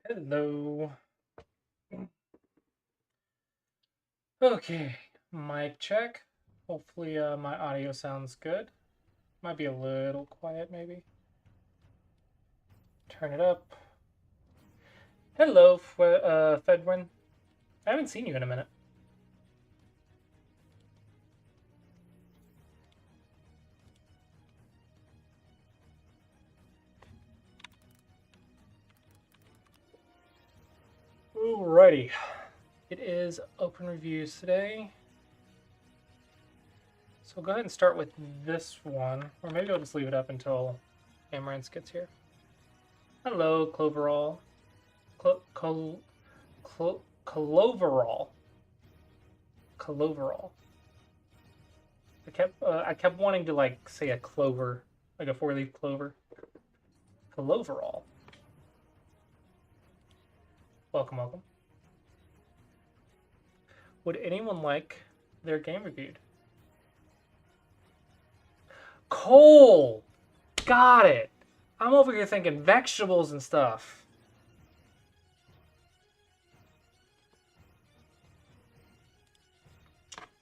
Hello. Okay, mic check. Hopefully my audio sounds good. Might be a little quiet maybe. Turn it up. Hello, Fedwin. I haven't seen you in a minute. Alrighty. It is open reviews today. So we'll go ahead and start with this one. Or maybe I'll just leave it up until Amaranth gets here. Hello, Cloverall. Cloverall. Cloverall. I kept wanting to like say a clover, like a four-leaf clover. Cloverall. Welcome, welcome. Would anyone like their game reviewed? Cole! Got it! I'm over here thinking vegetables and stuff.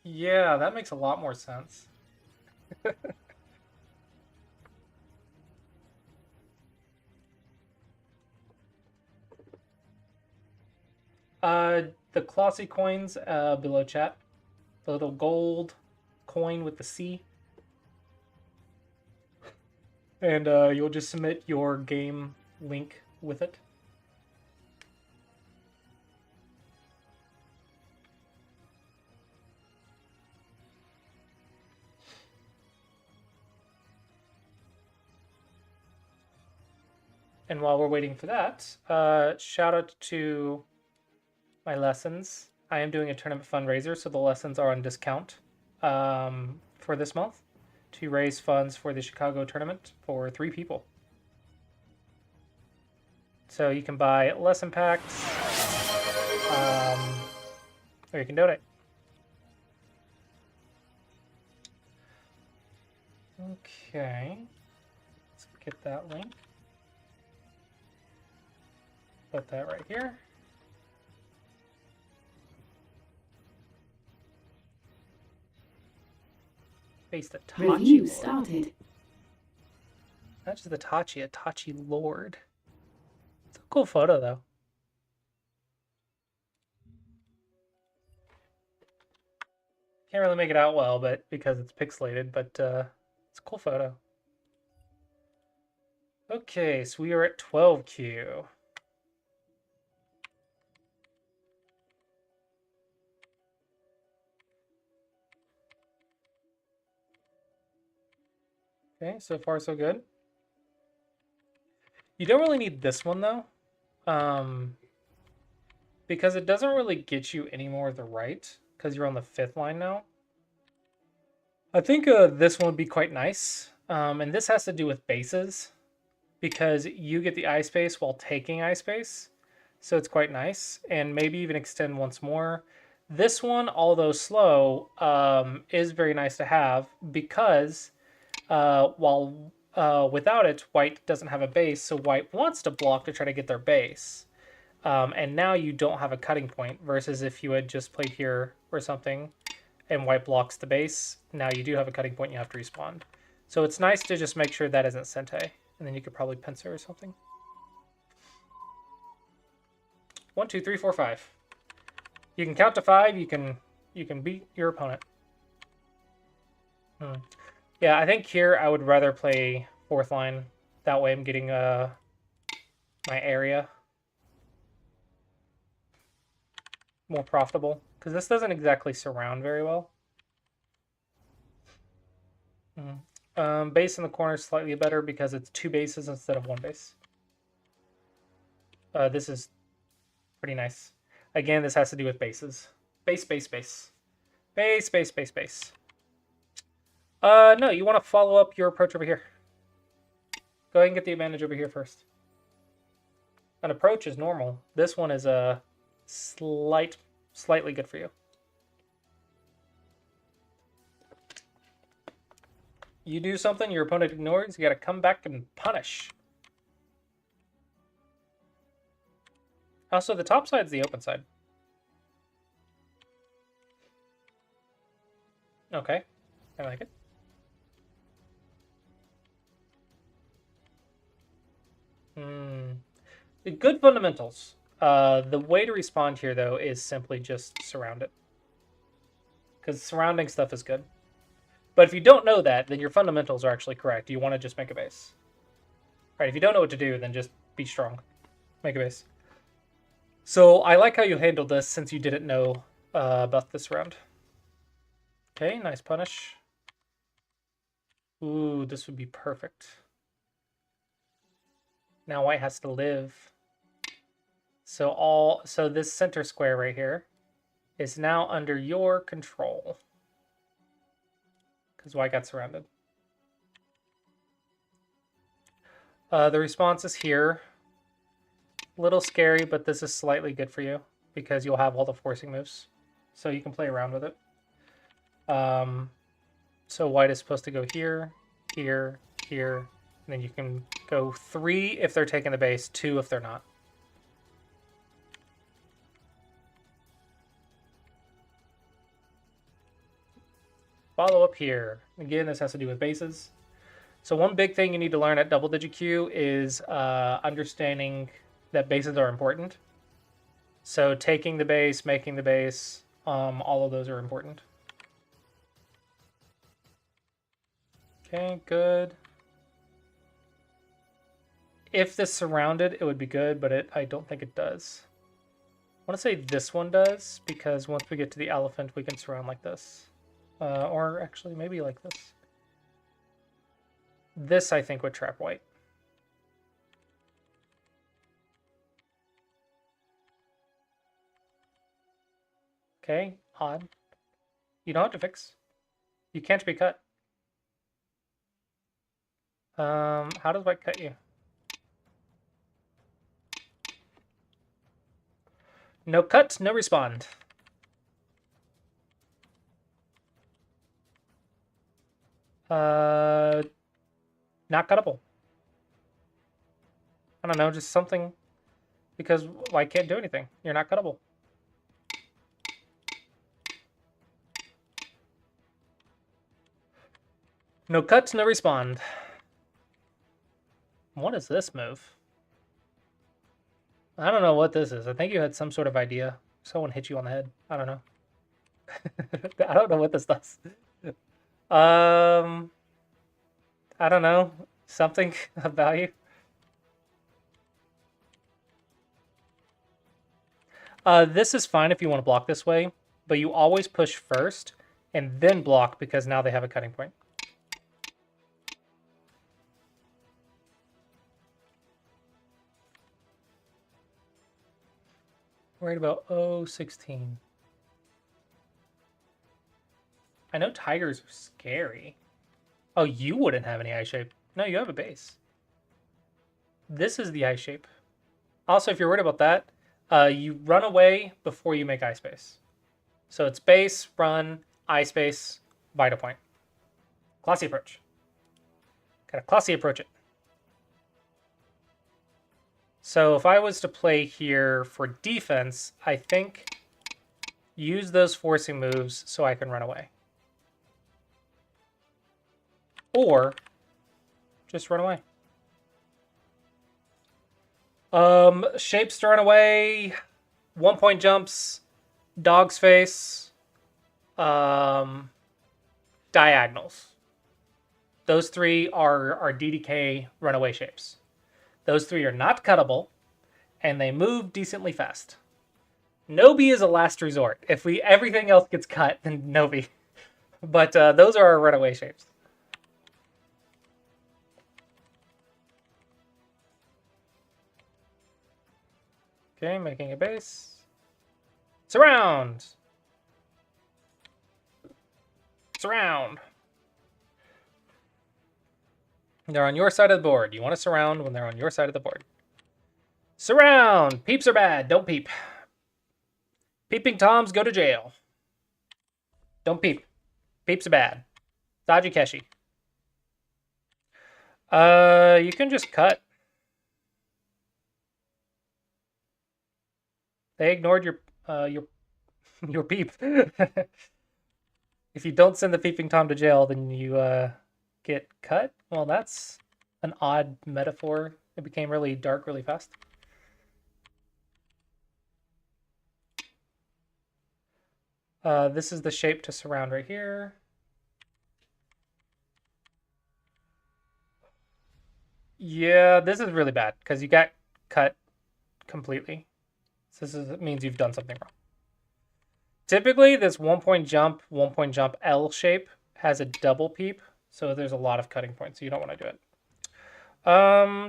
Yeah, that makes a lot more sense. The Clossius coins below chat. The little gold coin with the C. And you'll just submit your game link with it. And while we're waiting for that, shout out to my lessons. I am doing a tournament fundraiser, so the lessons are on discount for this month to raise funds for the Chicago tournament for 3 people. So you can buy lesson packs, or you can donate. Okay, let's get that link. Put that right here. Face the Tachi Review Lord. started. Not just the Tachi, a Tachi Lord. It's a cool photo, though. Can't really make it out well, but because it's pixelated, but it's a cool photo. Okay, so we are at 12Q. Okay, so far so good. You don't really need this one though, because it doesn't really get you any more of the right, because you're on the 5th line now. I think this one would be quite nice, and this has to do with bases, because you get the eye space while taking eye space, so it's quite nice, and maybe even extend once more. This one, although slow, is very nice to have, because while without it, white doesn't have a base, so white wants to block to try to get their base. And now you don't have a cutting point, versus if you had just played here or something, and white blocks the base, now you do have a cutting point you have to respond. So it's nice to just make sure that isn't Sente, and then you could probably pincer or something. 1, 2, 3, 4, 5. You can count to 5, you can beat your opponent. Yeah, I think here I would rather play 4th line. That way I'm getting my area more profitable. Because this doesn't exactly surround very well. Base in the corner is slightly better because it's 2 bases instead of 1 base. This is pretty nice. Again, this has to do with bases. Base, base, base. Base, base, base, base. No, you want to follow up your approach over here. Go ahead and get the advantage over here first. An approach is normal. This one is a slightly good for you. You do something your opponent ignores, you got to come back and punish. Also, the top side's the open side. Okay, I like it. Good fundamentals. The way to respond here, though, is simply just surround it. Because surrounding stuff is good. But if you don't know that, then your fundamentals are actually correct. You want to just make a base. Right, if you don't know what to do, then just be strong. Make a base. So I like how you handled this since you didn't know about this round. Okay, nice punish. Ooh, this would be perfect. Now white has to live. So this center square right here is now under your control. Because white got surrounded. The response is here. A little scary, but this is slightly good for you because you'll have all the forcing moves. So you can play around with it. So white is supposed to go here, here, here, and then you can go 3 if they're taking the base, 2 if they're not. Follow up here. Again, this has to do with bases. So one big thing you need to learn at double digit Q is understanding that bases are important. So taking the base, making the base, all of those are important. Okay, good. If this surrounded, it would be good, but I don't think it does. I want to say this one does, because once we get to the elephant, we can surround like this. Or actually, maybe like this. This, I think, would trap white. Okay, odd. You don't have to fix. You can't be cut. How does white cut you? No cut, no respond. Not cuttable. I don't know, just something, because white can't do anything. You're not cuttable. No cut, no respond. What is this move? I don't know what this is. I think you had some sort of idea. Someone hit you on the head. I don't know. I don't know what this does. I don't know. Something of value. This is fine if you want to block this way, but you always push first and then block because now they have a cutting point. Worried about 016. I know tigers are scary. Oh, you wouldn't have any eye shape. No, you have a base. This is the eye shape. Also, if you're worried about that, you run away before you make eye space. So it's base, run, eye space, vital point. Classy approach. Gotta classy approach it. So if I was to play here for defense, I think use those forcing moves so I can run away. Or just run away. Shapes to run away, 1-point jumps, dog's face, diagonals. Those 3 are DDK runaway shapes. Those 3 are not cuttable, and they move decently fast. Nobi is a last resort. If everything else gets cut, then Nobi. But those are our runaway shapes. Okay, making a base. Surround! Surround! They're on your side of the board. You want to surround when they're on your side of the board. Surround! Peeps are bad. Don't peep. Peeping Toms go to jail. Don't peep. Peeps are bad. Dodgy Keshi. You can just cut. They ignored your peep. If you don't send the peeping Tom to jail, then you get cut. Well, that's an odd metaphor. It became really dark really fast. This is the shape to surround right here. Yeah, this is really bad because you got cut completely. So means you've done something wrong. Typically, this 1-point jump, 1-point jump L shape has a double peep, so there's a lot of cutting points, so you don't want to do it.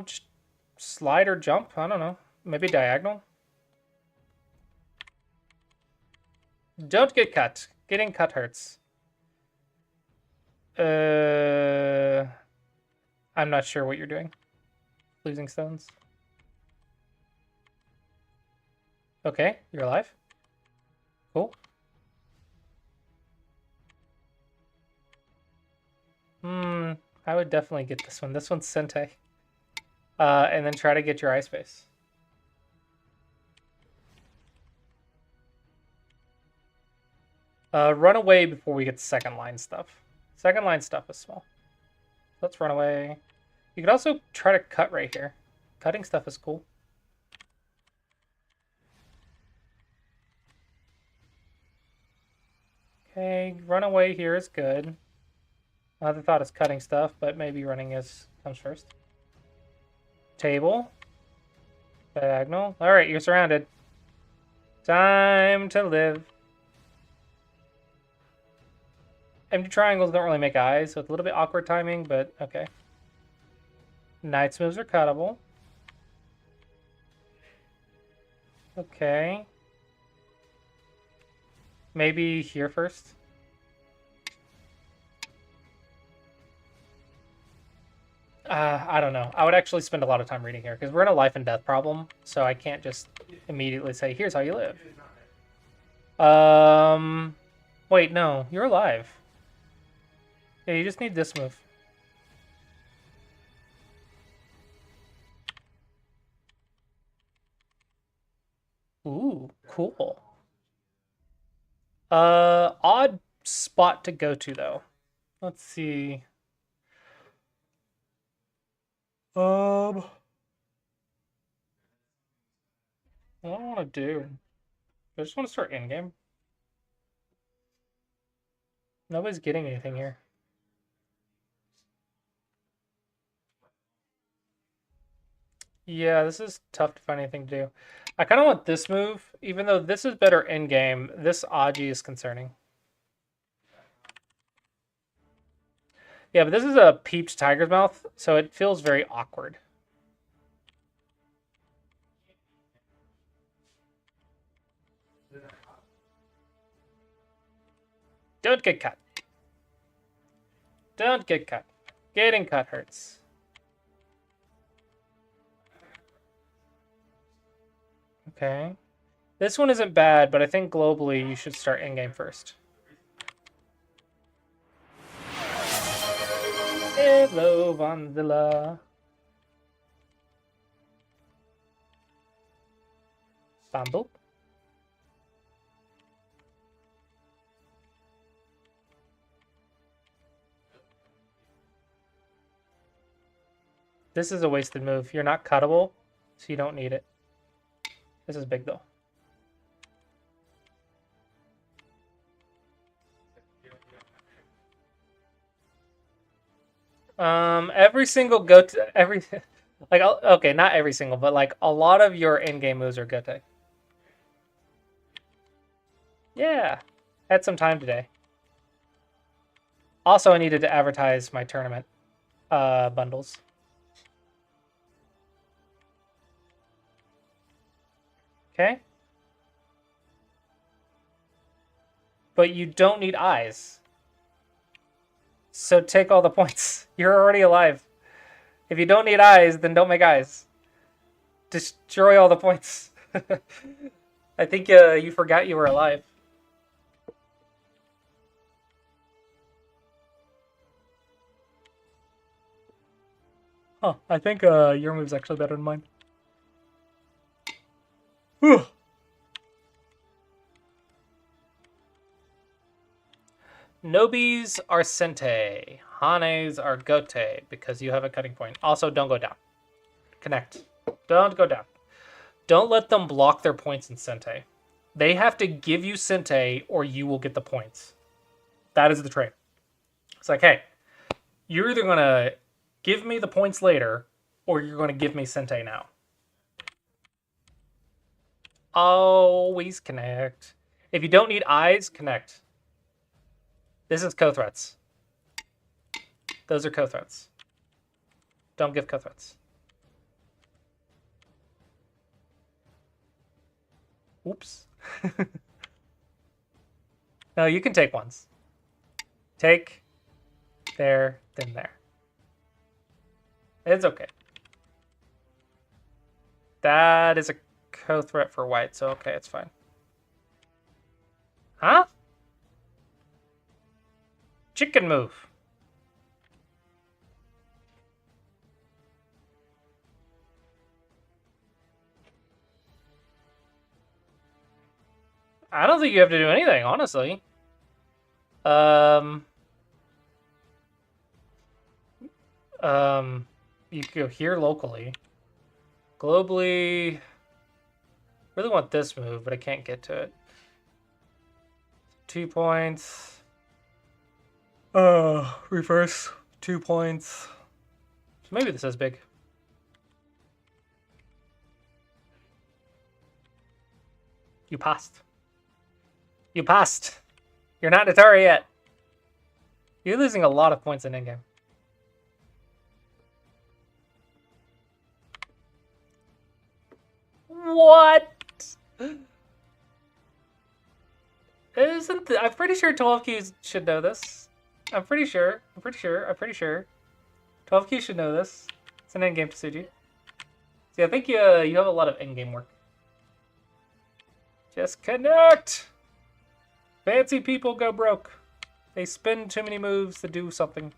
Just slide or jump, I don't know. Maybe diagonal. Don't get cut. Getting cut hurts. I'm not sure what you're doing. Losing stones. Okay, you're alive. Cool. I would definitely get this one. This one's Sente. And then try to get your ice base. Run away before we get second line stuff. Second line stuff is small. Let's run away. You could also try to cut right here. Cutting stuff is cool. Okay, run away here is good. Another thought is cutting stuff, but maybe running comes first. Table. Diagonal. Alright, you're surrounded. Time to live. Empty triangles don't really make eyes, so it's a little bit awkward timing, but okay. Knight's moves are cuttable. Okay. Maybe here first. I don't know. I would actually spend a lot of time reading here, because we're in a life and death problem, so I can't just immediately say, here's how you live. Wait, no. You're alive. Yeah, you just need this move. Ooh, cool. Odd spot to go to, though. Let's see. What do I want to do? I just want to start in-game. Nobody's getting anything here. Yeah, this is tough to find anything to do. I kind of want this move, even though this is better in-game. This Aji is concerning. Yeah, but this is a peeped tiger's mouth, so it feels very awkward. Don't get cut. Don't get cut. Getting cut hurts. Okay. This one isn't bad, but I think globally you should start in-game first. Hello, Vanzilla. Bamboo. This is a wasted move. You're not cuttable, so you don't need it. This is big, though. Every single like, okay, not every single, but like a lot of your in-game moves are Gote. Yeah, had some time today. Also, I needed to advertise my tournament bundles. Okay. But you don't need eyes. So take all the points. You're already alive. If you don't need eyes, then don't make eyes. Destroy all the points. I think you forgot you were alive. Huh, I think your move's actually better than mine. Whew. Nobis are Sente. Hanes are Gote, because you have a cutting point. Also, don't go down. Connect. Don't go down. Don't let them block their points in Sente. They have to give you Sente, or you will get the points. That is the trade. It's like, hey, you're either going to give me the points later, or you're going to give me Sente now. Always connect. If you don't need eyes, connect. This is co-threats. Those are co-threats. Don't give co-threats. Oops. No, you can take ones. Take, there, then there. It's okay. That is a co-threat for white, so okay, it's fine. Huh? Chicken move. I don't think you have to do anything, honestly. You can go here locally. Globally, really want this move, but I can't get to it. 2 points. Reverse 2 points. So maybe this is big. You passed. You passed. You're not Natari yet. You're losing a lot of points in endgame. What? I'm pretty sure 12Q should know this. I'm pretty sure. 12Q should know this. It's an endgame Tsuji. See, I think you have a lot of endgame work. Just connect! Fancy people go broke. They spend too many moves to do something.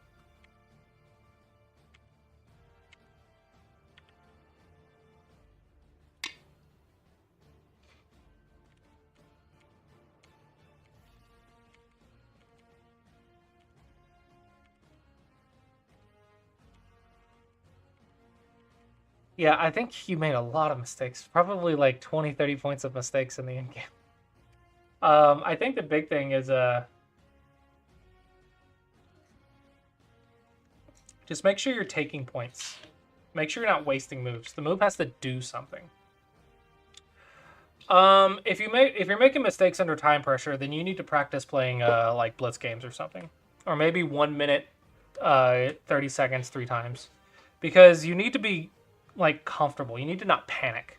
Yeah, I think you made a lot of mistakes. Probably like 20, 30 points of mistakes in the end game. I think the big thing is just make sure you're taking points. Make sure you're not wasting moves. The move has to do something. If you're making mistakes under time pressure, then you need to practice playing like blitz games or something, or maybe 1 minute, 30 seconds 3 times, because you need to be like comfortable. You need to not panic,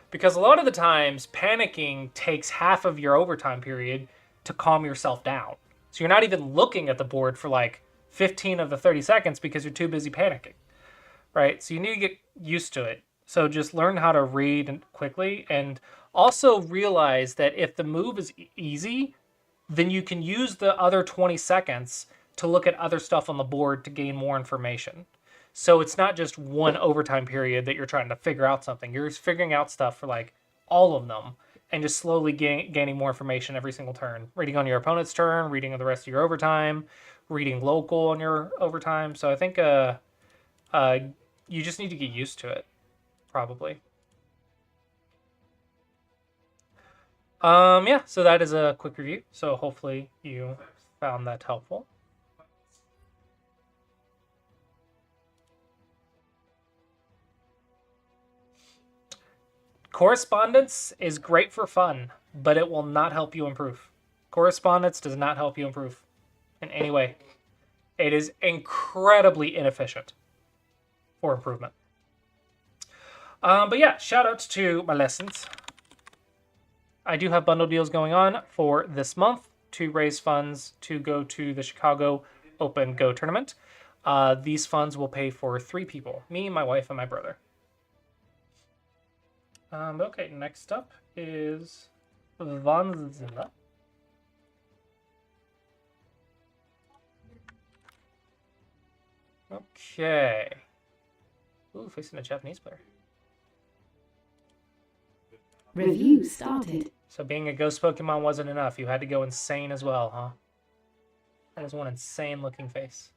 because a lot of the times panicking takes half of your overtime period to calm yourself down. So you're not even looking at the board for like 15 of the 30 seconds because you're too busy panicking, right? So you need to get used to it. So just learn how to read quickly, and also realize that if the move is easy, then you can use the other 20 seconds to look at other stuff on the board to gain more information. So it's not just one overtime period that you're trying to figure out something. You're figuring out stuff for like all of them, and just slowly gaining more information every single turn. Reading on your opponent's turn, reading on the rest of your overtime, reading local on your overtime. So I think you just need to get used to it, probably. Yeah, so that is a quick review. So hopefully you found that helpful. Correspondence is great for fun, but it will not help you improve. Correspondence does not help you improve in any way. It is incredibly inefficient for improvement. But yeah, shout outs to my lessons. I do have bundle deals going on for this month to raise funds to go to the Chicago Open Go tournament. These funds will pay for 3 people, me, my wife, and my brother. Okay, next up is Vanzilla. Okay. Ooh, facing a Japanese player. Review started. So being a ghost Pokemon wasn't enough. You had to go insane as well, huh? That is one insane looking face.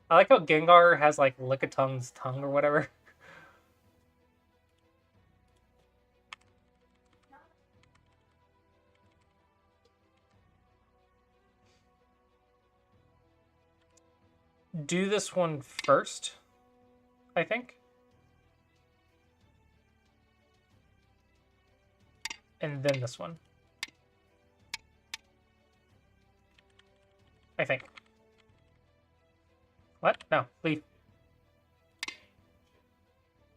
I like how Gengar has like Lickitung's tongue or whatever. Do this one first, I think. And then this one. I think. What? No, leave.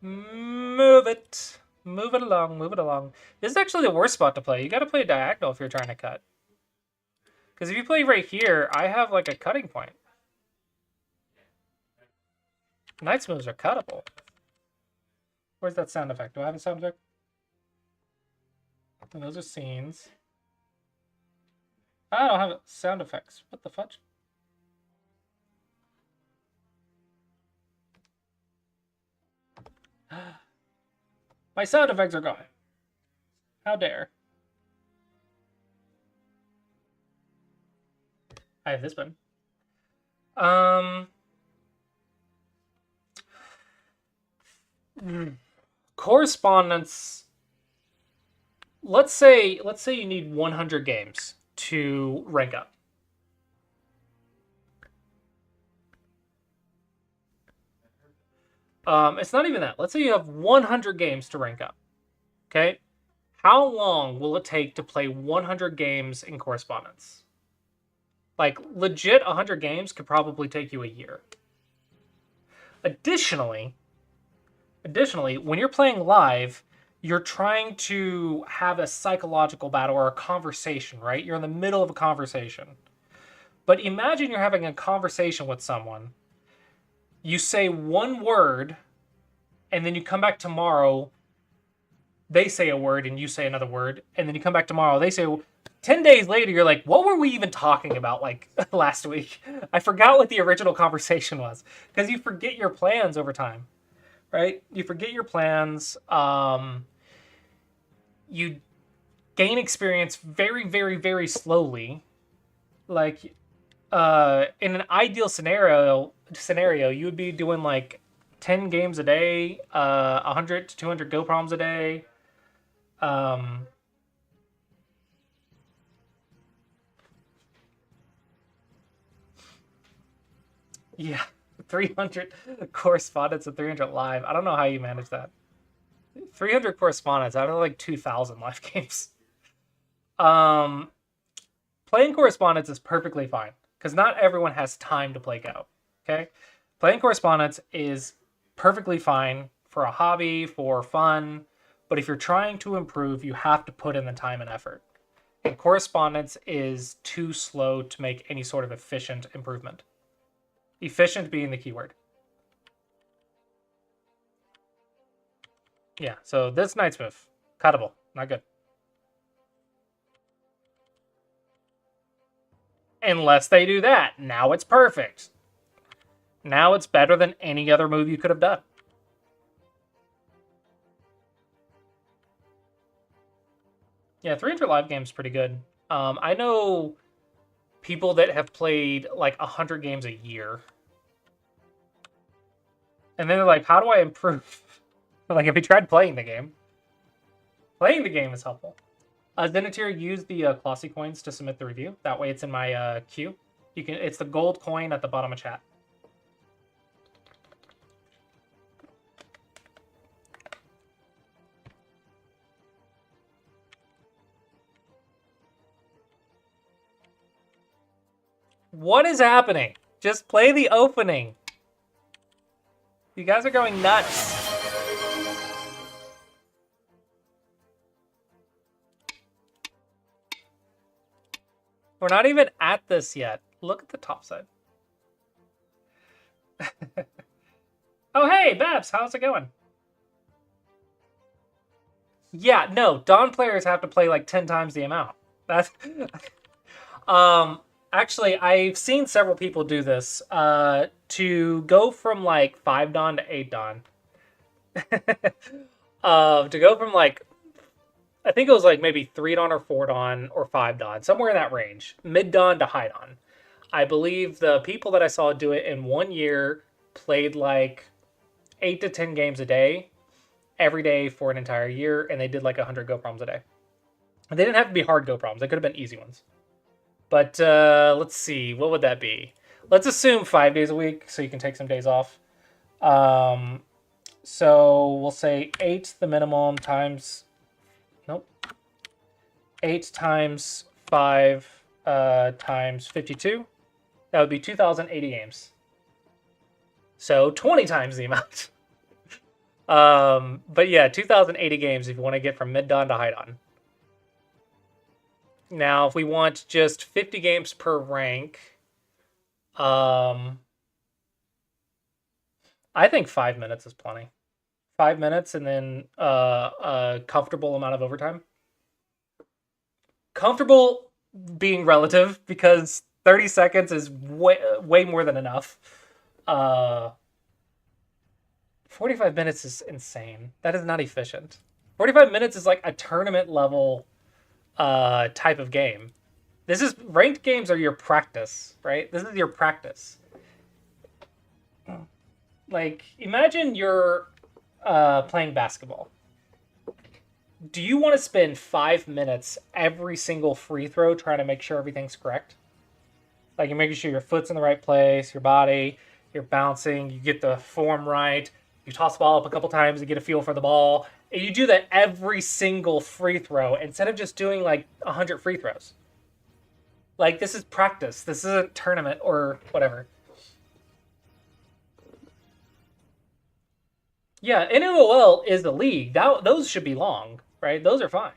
Move it. Move it along, move it along. This is actually the worst spot to play. You gotta play diagonal if you're trying to cut. Because if you play right here, I have like a cutting point. Knight's moves are cuttable. Where's that sound effect? Do I have a sound effect? And those are scenes. I don't have sound effects. What the fudge? My sound effects are gone. How dare. I have this one. Correspondence. Let's say you need 100 games to rank up. It's not even that. Let's say you have 100 games to rank up. Okay? How long will it take to play 100 games in correspondence? Like, legit 100 games could probably take you a year. Additionally, when you're playing live, you're trying to have a psychological battle or a conversation, right? You're in the middle of a conversation. But imagine you're having a conversation with someone. You say one word, and then you come back tomorrow. They say a word, and you say another word. And then you come back tomorrow. They say 10 days later, you're like, what were we even talking about like last week? I forgot what the original conversation was. Because you forget your plans over time, right? You forget your plans. You gain experience very, very, very slowly. Like, in an ideal scenario, you would be doing like 10 games a day, 100 to 200 Go problems a day. Yeah, 300 correspondence and 300 live. I don't know how you manage that. 300 correspondence out of like 2,000 live games. Playing correspondence is perfectly fine because not everyone has time to play Go. Okay, playing correspondence is perfectly fine for a hobby, for fun, but if you're trying to improve, you have to put in the time and effort. And correspondence is too slow to make any sort of efficient improvement. Efficient being the keyword. Yeah, so this knight's move, cuttable, not good. Unless they do that. Now it's perfect. Now it's better than any other move you could have done. Yeah, 300 live games pretty good. I know people that have played like 100 games a year. And then they're like, how do I improve? Like, have you tried playing the game? Playing the game is helpful. Zenitier, use the Clossius coins to submit the review. That way it's in my queue. It's the gold coin at the bottom of chat. What is happening? Just play the opening. You guys are going nuts. We're not even at this yet. Look at the top side. Oh, hey, Babs, how's it going? Yeah, no, Dawn players have to play like 10 times the amount. That's actually, I've seen several people do this. To go from like 5 Dawn to 8 Dawn. To go from like, I think it was like maybe 3 Dawn or 4 Dawn or 5 Dawn, somewhere in that range. Mid Dawn to high Dawn. I believe the people that I saw do it in 1 year played like 8 to 10 games a day, every day for an entire year, and they did like 100 Go problems a day. And they didn't have to be hard Go problems; they could have been easy ones. But let's see, what would that be? Let's assume 5 days a week, so you can take some days off. Um, so we'll say 8 the minimum times. Nope. 8 times 5 times 52. That would be 2,080 games. So 20 times the amount. But yeah, 2,080 games if you want to get from mid-dawn to high-dawn. Now, if we want just 50 games per rank, I think 5 minutes is plenty. 5 minutes and then a comfortable amount of overtime. Comfortable being relative because 30 seconds is way more than enough. 45 minutes is insane. That is not efficient. 45 minutes is like a tournament level type of game. This is ranked games are your practice, right? This is your practice. Like, imagine you're playing basketball. Do you want to spend 5 minutes every single free throw trying to make sure everything's correct? Like, you're making sure your foot's in the right place, your body, you're bouncing, you get the form right, you toss the ball up a couple times to get a feel for the ball. And you do that every single free throw instead of just doing like 100 free throws. Like, this is practice. This isn't a tournament or whatever. Yeah, NOL is the league. Those should be long, right? Those are fine.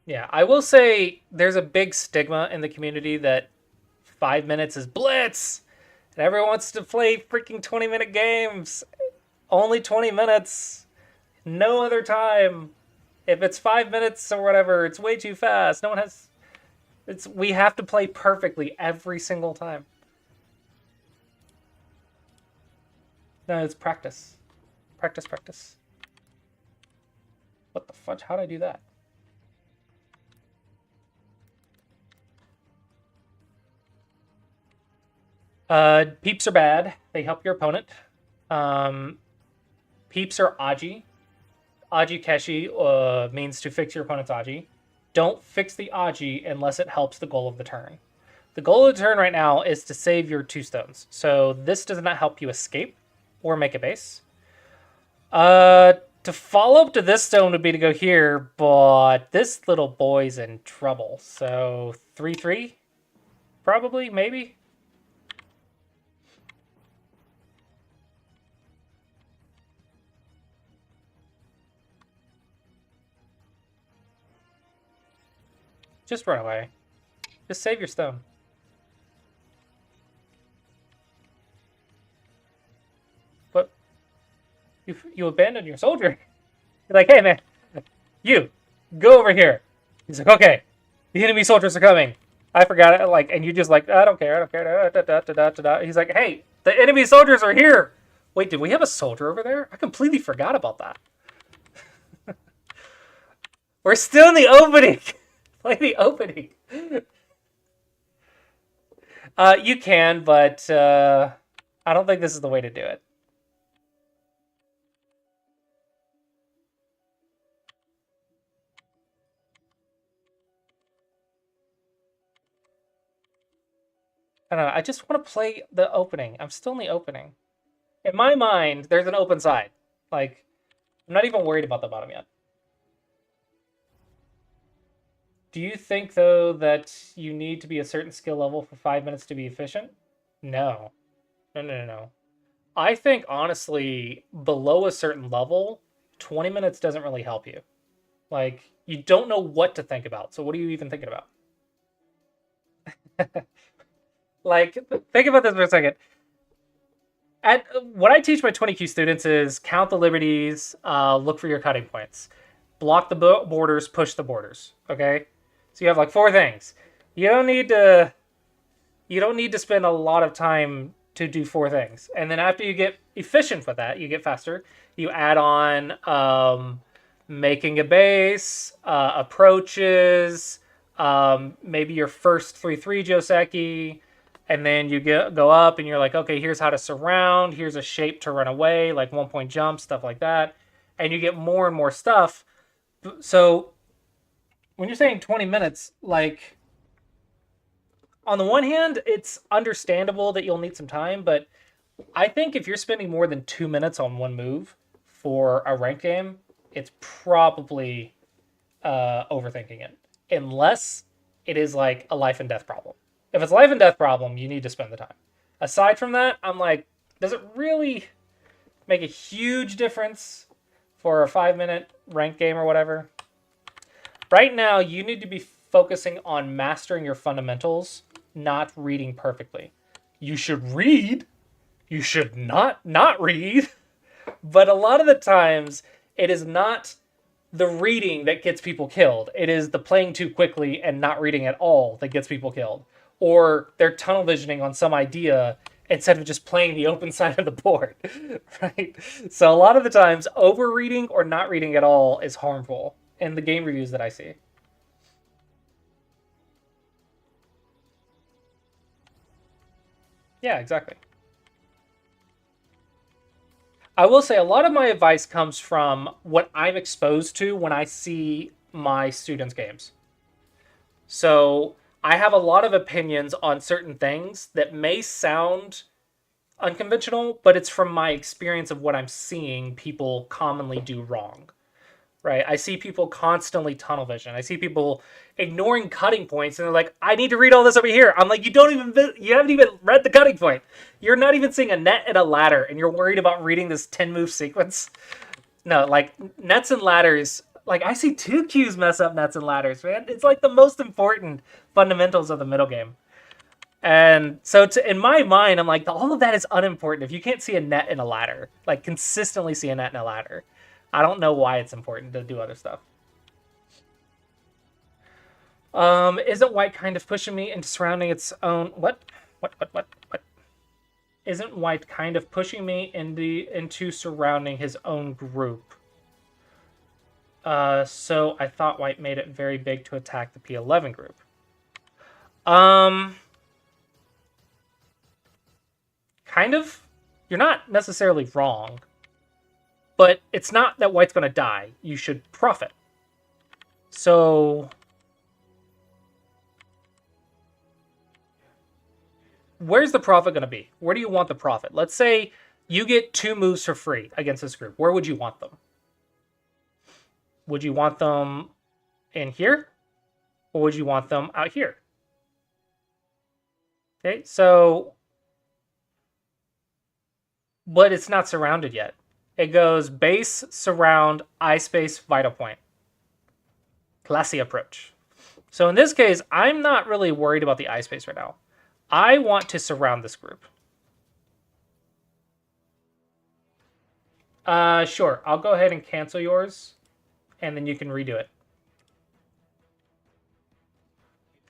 Yeah, I will say there's a big stigma in the community that 5 minutes is blitz, and everyone wants to play freaking 20-minute games. Only 20 minutes, no other time. If it's 5 minutes or whatever, it's way too fast. No one has. We have to play perfectly every single time. No, it's practice. Practice, practice. What the fudge? How'd I do that? Peeps are bad. They help your opponent. Peeps are Aji. Aji Keshi means to fix your opponent's Aji. Don't fix the Aji unless it helps the goal of the turn. The goal of the turn right now is to save your 2 stones. So this does not help you escape or make a base. To follow up to this stone would be to go here, but this little boy's in trouble. So 3/3, probably, maybe. Just run away. Just save your stone. But you abandoned your soldier. You're like, hey man, you go over here. He's like, okay, the enemy soldiers are coming. I forgot it. Like, and you just like, I don't care. I don't care. Da, da, da, da, da, da. He's like, hey, the enemy soldiers are here. Wait, did we have a soldier over there? I completely forgot about that. We're still in the opening. Play the opening. You can, but I don't think this is the way to do it. I don't know. I just want to play the opening. I'm still in the opening. In my mind, there's an open side. Like, I'm not even worried about the bottom yet. Do you think, though, that you need to be a certain skill level for 5 minutes to be efficient? No. No, no, no, no. I think, honestly, below a certain level, 20 minutes doesn't really help you. Like, you don't know what to think about. So what are you even thinking about? Like, think about this for a second. What I teach my 20Q students is count the liberties, look for your cutting points. Block the borders, push the borders. Okay? So you have like 4 things. You don't need to spend a lot of time to do 4 things. And then after you get efficient with that, you get faster. You add on making a base, approaches, maybe your first 3/3 Joseki, and then you go up and you're like, okay, here's how to surround, here's a shape to run away, like 1 point jump, stuff like that. And you get more and more stuff. So when you're saying 20 minutes, like, on the one hand, it's understandable that you'll need some time, but I think if you're spending more than 2 minutes on one move for a ranked game, it's probably overthinking it. Unless it is like a life and death problem. If it's a life and death problem, you need to spend the time. Aside from that, I'm like, does it really make a huge difference for a 5 minute ranked game or whatever? Right now, you need to be focusing on mastering your fundamentals, not reading perfectly. You should read. You should not read. But a lot of the times, it is not the reading that gets people killed. It is the playing too quickly and not reading at all that gets people killed. Or they're tunnel visioning on some idea instead of just playing the open side of the board, right? So a lot of the times, over-reading or not reading at all is harmful in the game reviews that I see. Yeah, exactly. I will say a lot of my advice comes from what I'm exposed to when I see my students' games. So I have a lot of opinions on certain things that may sound unconventional, but it's from my experience of what I'm seeing people commonly do wrong. Right? I see people constantly tunnel vision. I see people ignoring cutting points, and they're like, "I need to read all this over here." I'm like, you haven't even read the cutting point. You're not even seeing a net and a ladder, and you're worried about reading this 10 move sequence. No, like nets and ladders. Like I see two Qs mess up nets and ladders, man. It's like the most important fundamentals of the middle game. And so, in my mind, I'm like, all of that is unimportant. If you can't see a net and a ladder, like consistently see a net and a ladder, I don't know why it's important to do other stuff. Isn't white kind of pushing me into surrounding its own? What? What? Isn't white kind of pushing me into surrounding his own group? So I thought white made it very big to attack the P11 group. Kind of. You're not necessarily wrong. But it's not that white's going to die. You should profit. So where's the profit going to be? Where do you want the profit? Let's say you get 2 moves for free against this group. Where would you want them? Would you want them in here? Or would you want them out here? Okay, so... But it's not surrounded yet. It goes base, surround, eye space, vital point. Classy approach. So in this case, I'm not really worried about the eye space right now. I want to surround this group. Sure. I'll go ahead and cancel yours, and then you can redo it.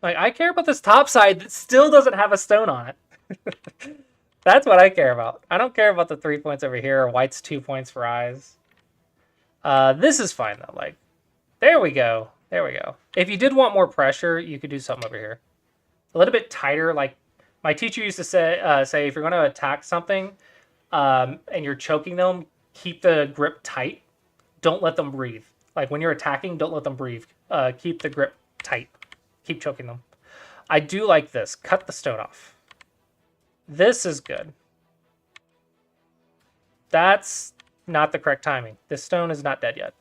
Like, I care about this top side that still doesn't have a stone on it. That's what I care about. I don't care about the 3 points over here, or white's 2 points for eyes. This is fine, though. Like, there we go. There we go. If you did want more pressure, you could do something over here. A little bit tighter. Like, my teacher used to say if you're going to attack something and you're choking them, keep the grip tight. Don't let them breathe. Like, when you're attacking, don't let them breathe. Keep the grip tight. Keep choking them. I do like this. Cut the stone off. This is good. That's not the correct timing. This stone is not dead yet.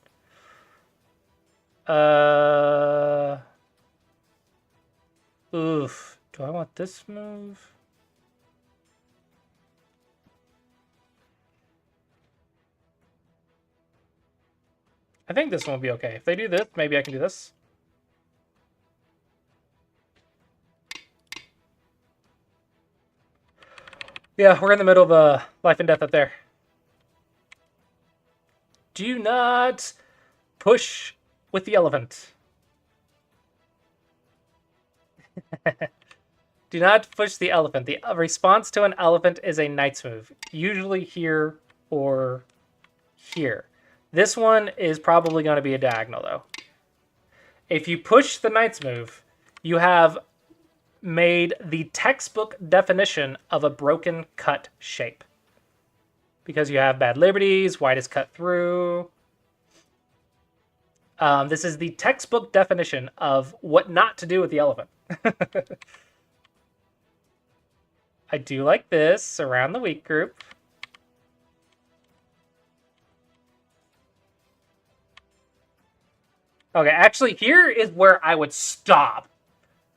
Oof. Do I want this move? I think this one will be okay. If they do this, maybe I can do this. Yeah, we're in the middle of life and death up there. Do not push with the elephant. Do not push the elephant. The response to an elephant is a knight's move, usually here or here. This one is probably going to be a diagonal, though. If you push the knight's move, You have made the textbook definition of a broken cut shape. Because you have bad liberties, white is cut through. This is the textbook definition of what not to do with the elephant. I do like this around the weak group. Okay, actually, here is where I would stop.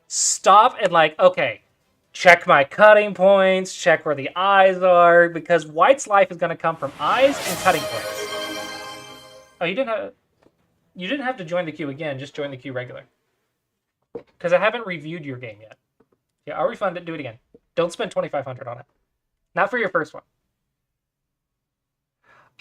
Stop and like, okay, check my cutting points, check where the eyes are, because white's life is going to come from eyes and cutting points. Oh, you didn't have to join the queue again. Just join the queue regular. Because I haven't reviewed your game yet. Yeah, I'll refund it. Do it again. Don't spend 2,500 on it. Not for your first one.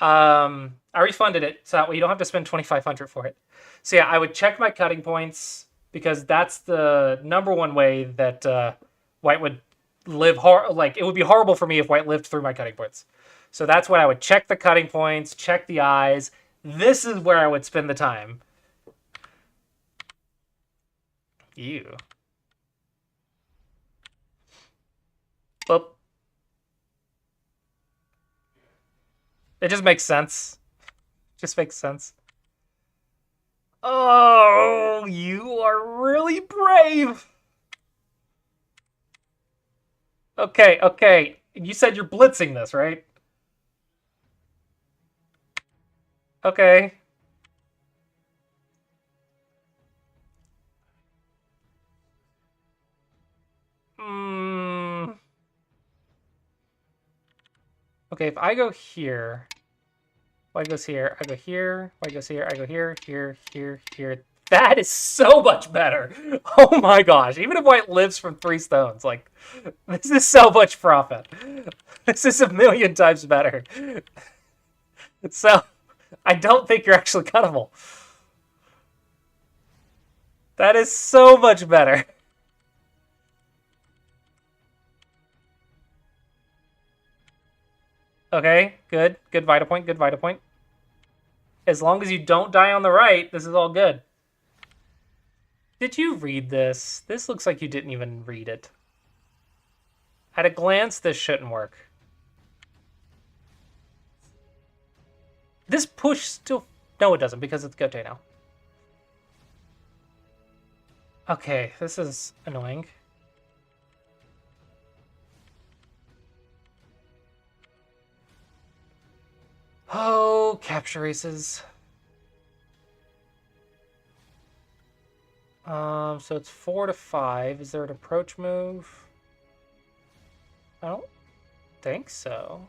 I refunded it, so that way you don't have to spend 2,500 for it. So yeah, I would check my cutting points because that's the number one way that white would live hard. Like it would be horrible for me if white lived through my cutting points. So that's when I would check the cutting points, check the eyes. This is where I would spend the time. Ew. Boop. It just makes sense. Just makes sense. Oh, you are really brave. Okay, okay. You said you're blitzing this, right? Okay. Mm. Okay, if I go here, white goes here, I go here, white goes here, I go here, here, here, here. That is so much better. Oh my gosh. Even if white lives from 3 stones, like, this is so much profit. This is a million times better. So, I don't think you're actually cuttable. That is so much better. Okay, good. Good Vita point, good Vita point. As long as you don't die on the right, this is all good. Did you read this? This looks like you didn't even read it. At a glance, this shouldn't work. This push still... No, it doesn't, because it's Gote now. Okay, this is annoying. Oh, capture races. So it's 4 to 5. Is there an approach move? I don't think so.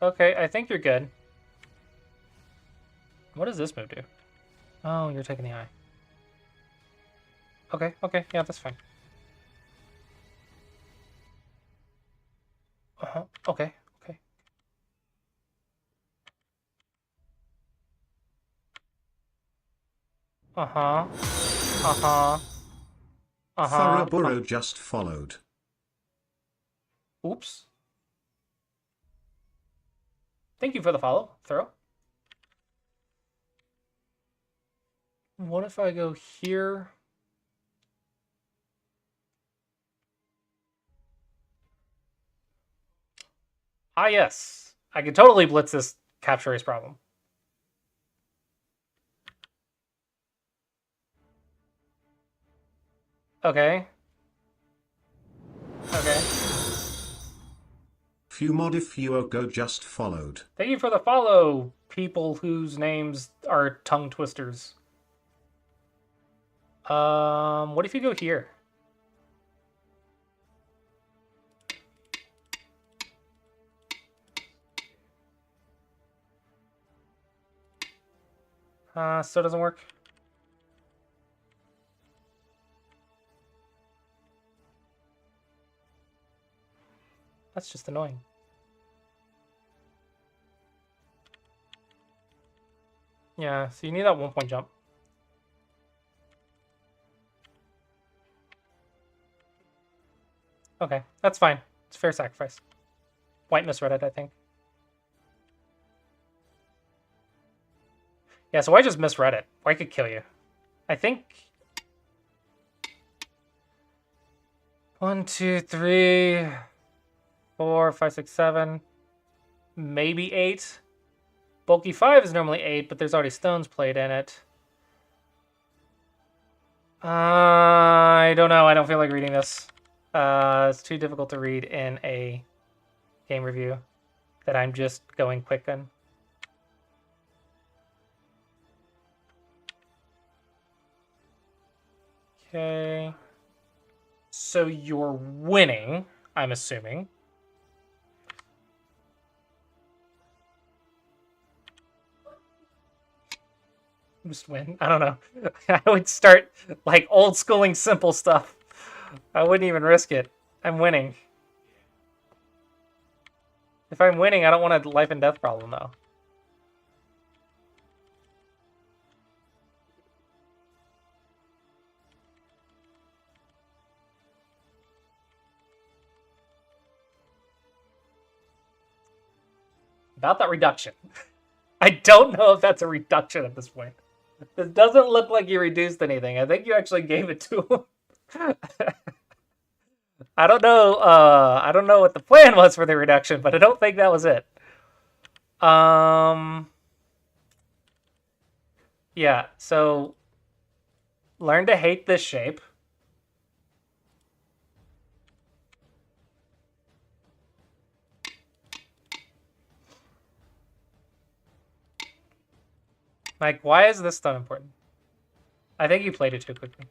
Okay, I think you're good. What does this move do? Oh, you're taking the eye. Okay, okay, yeah, that's fine. Uh-huh, okay, okay. Uh-huh, uh-huh, uh-huh. Thuraburo just followed. Oops. Thank you for the follow, Thorough. What if I go here? Ah, yes. I can totally blitz this capture race problem. Okay. Okay. Fuego just followed. Thank you for the follow, people whose names are tongue twisters. What if you go here? Still doesn't work. That's just annoying. Yeah, so you need that 1-point jump. Okay, that's fine. It's a fair sacrifice. White misread it, I think. Yeah, so I just misread it. I could kill you. I think... 1, 2, 3, 4, 5, 6, 7, maybe 8. Bulky 5 is normally 8, but there's already stones played in it. I don't know. I don't feel like reading this. It's too difficult to read in a game review that I'm just going quick on. Okay. So you're winning, I'm assuming. Just win. I don't know. I would start like old schooling simple stuff. I wouldn't even risk it. I'm winning. If I'm winning, I don't want a life and death problem though. About that reduction. I don't know if that's a reduction at this point. It doesn't look like you reduced anything. I think you actually gave it to him. I don't know. I don't know what the plan was for the reduction, but I don't think that was it. Yeah. So learn to hate this shape. Like, why is this stone important? I think you played it too quickly.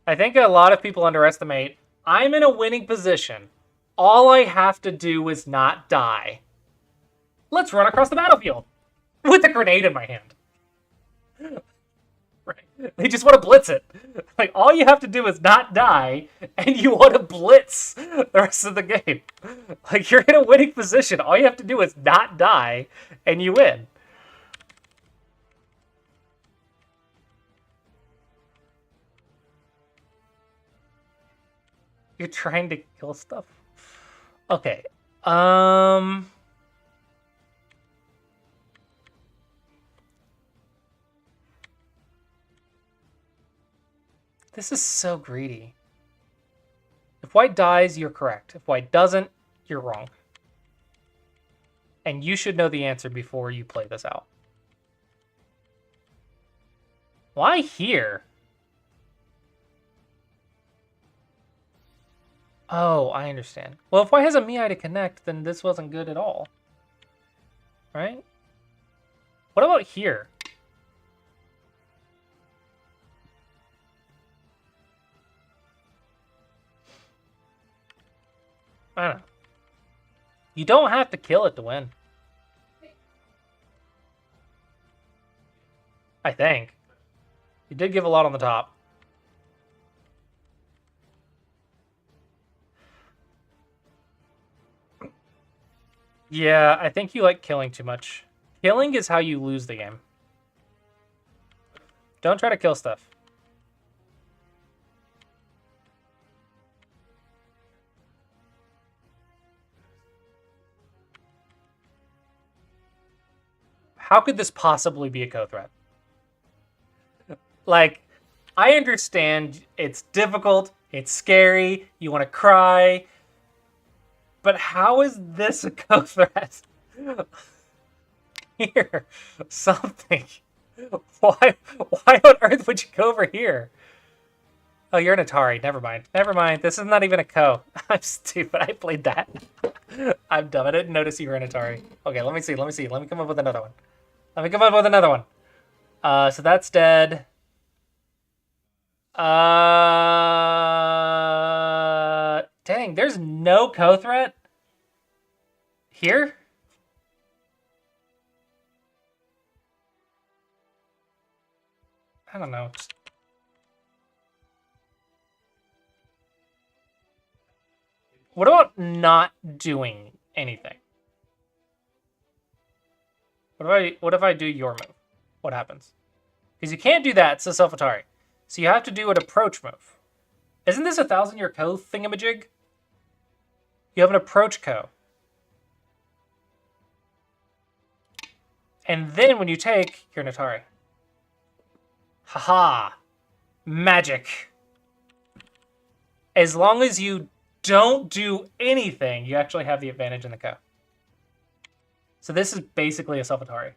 I think a lot of people underestimate. I'm in a winning position. All I have to do is not die. Let's run across the battlefield with a grenade in my hand. Right. They just want to blitz it. Like, all you have to do is not die, and you want to blitz the rest of the game. Like, you're in a winning position. All you have to do is not die, and you win. You're trying to kill stuff. Okay. This is so greedy. If white dies, you're correct. If white doesn't, you're wrong. And you should know the answer before you play this out. Why here? Oh, I understand. Well, if white has a Miai to connect, then this wasn't good at all. Right? What about here? I don't know. You don't have to kill it to win. I think. You did give a lot on the top. Yeah, I think you like killing too much. Killing is how you lose the game. Don't try to kill stuff. How could this possibly be a co-threat? Like, I understand it's difficult, it's scary, you want to cry, but how is this a co-threat? Here, something. Why on earth would you go over here? Oh, you're an Atari. Never mind. Never mind. This is not even a co. I'm stupid. I played that. I'm dumb. I didn't notice you were an Atari. Okay, let me see. Let me see. Let me come up with another one. Let me come up with another one. So that's dead. Dang, there's no co-threat here? I don't know. What about not doing anything? What if I do your move? What happens? Because you can't do that, it's a self-Atari. So you have to do an approach move. Isn't this a 1,000-year co thingamajig? You have an approach co. And then when you take, you're an Atari. Haha. Magic. As long as you don't do anything, you actually have the advantage in the co. So this is basically a self-Atari.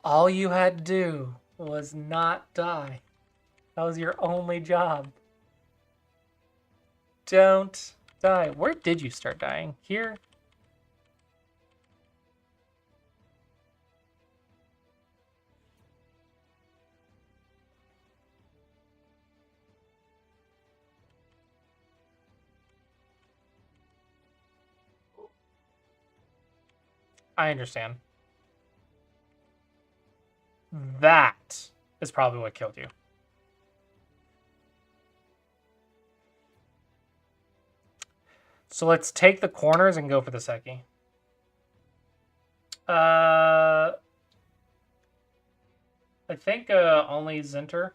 All you had to do was not die. That was your only job. Don't die. Where did you start dying? Here? I understand. That is probably what killed you. So let's take the corners and go for the Seki. I think only Zinter.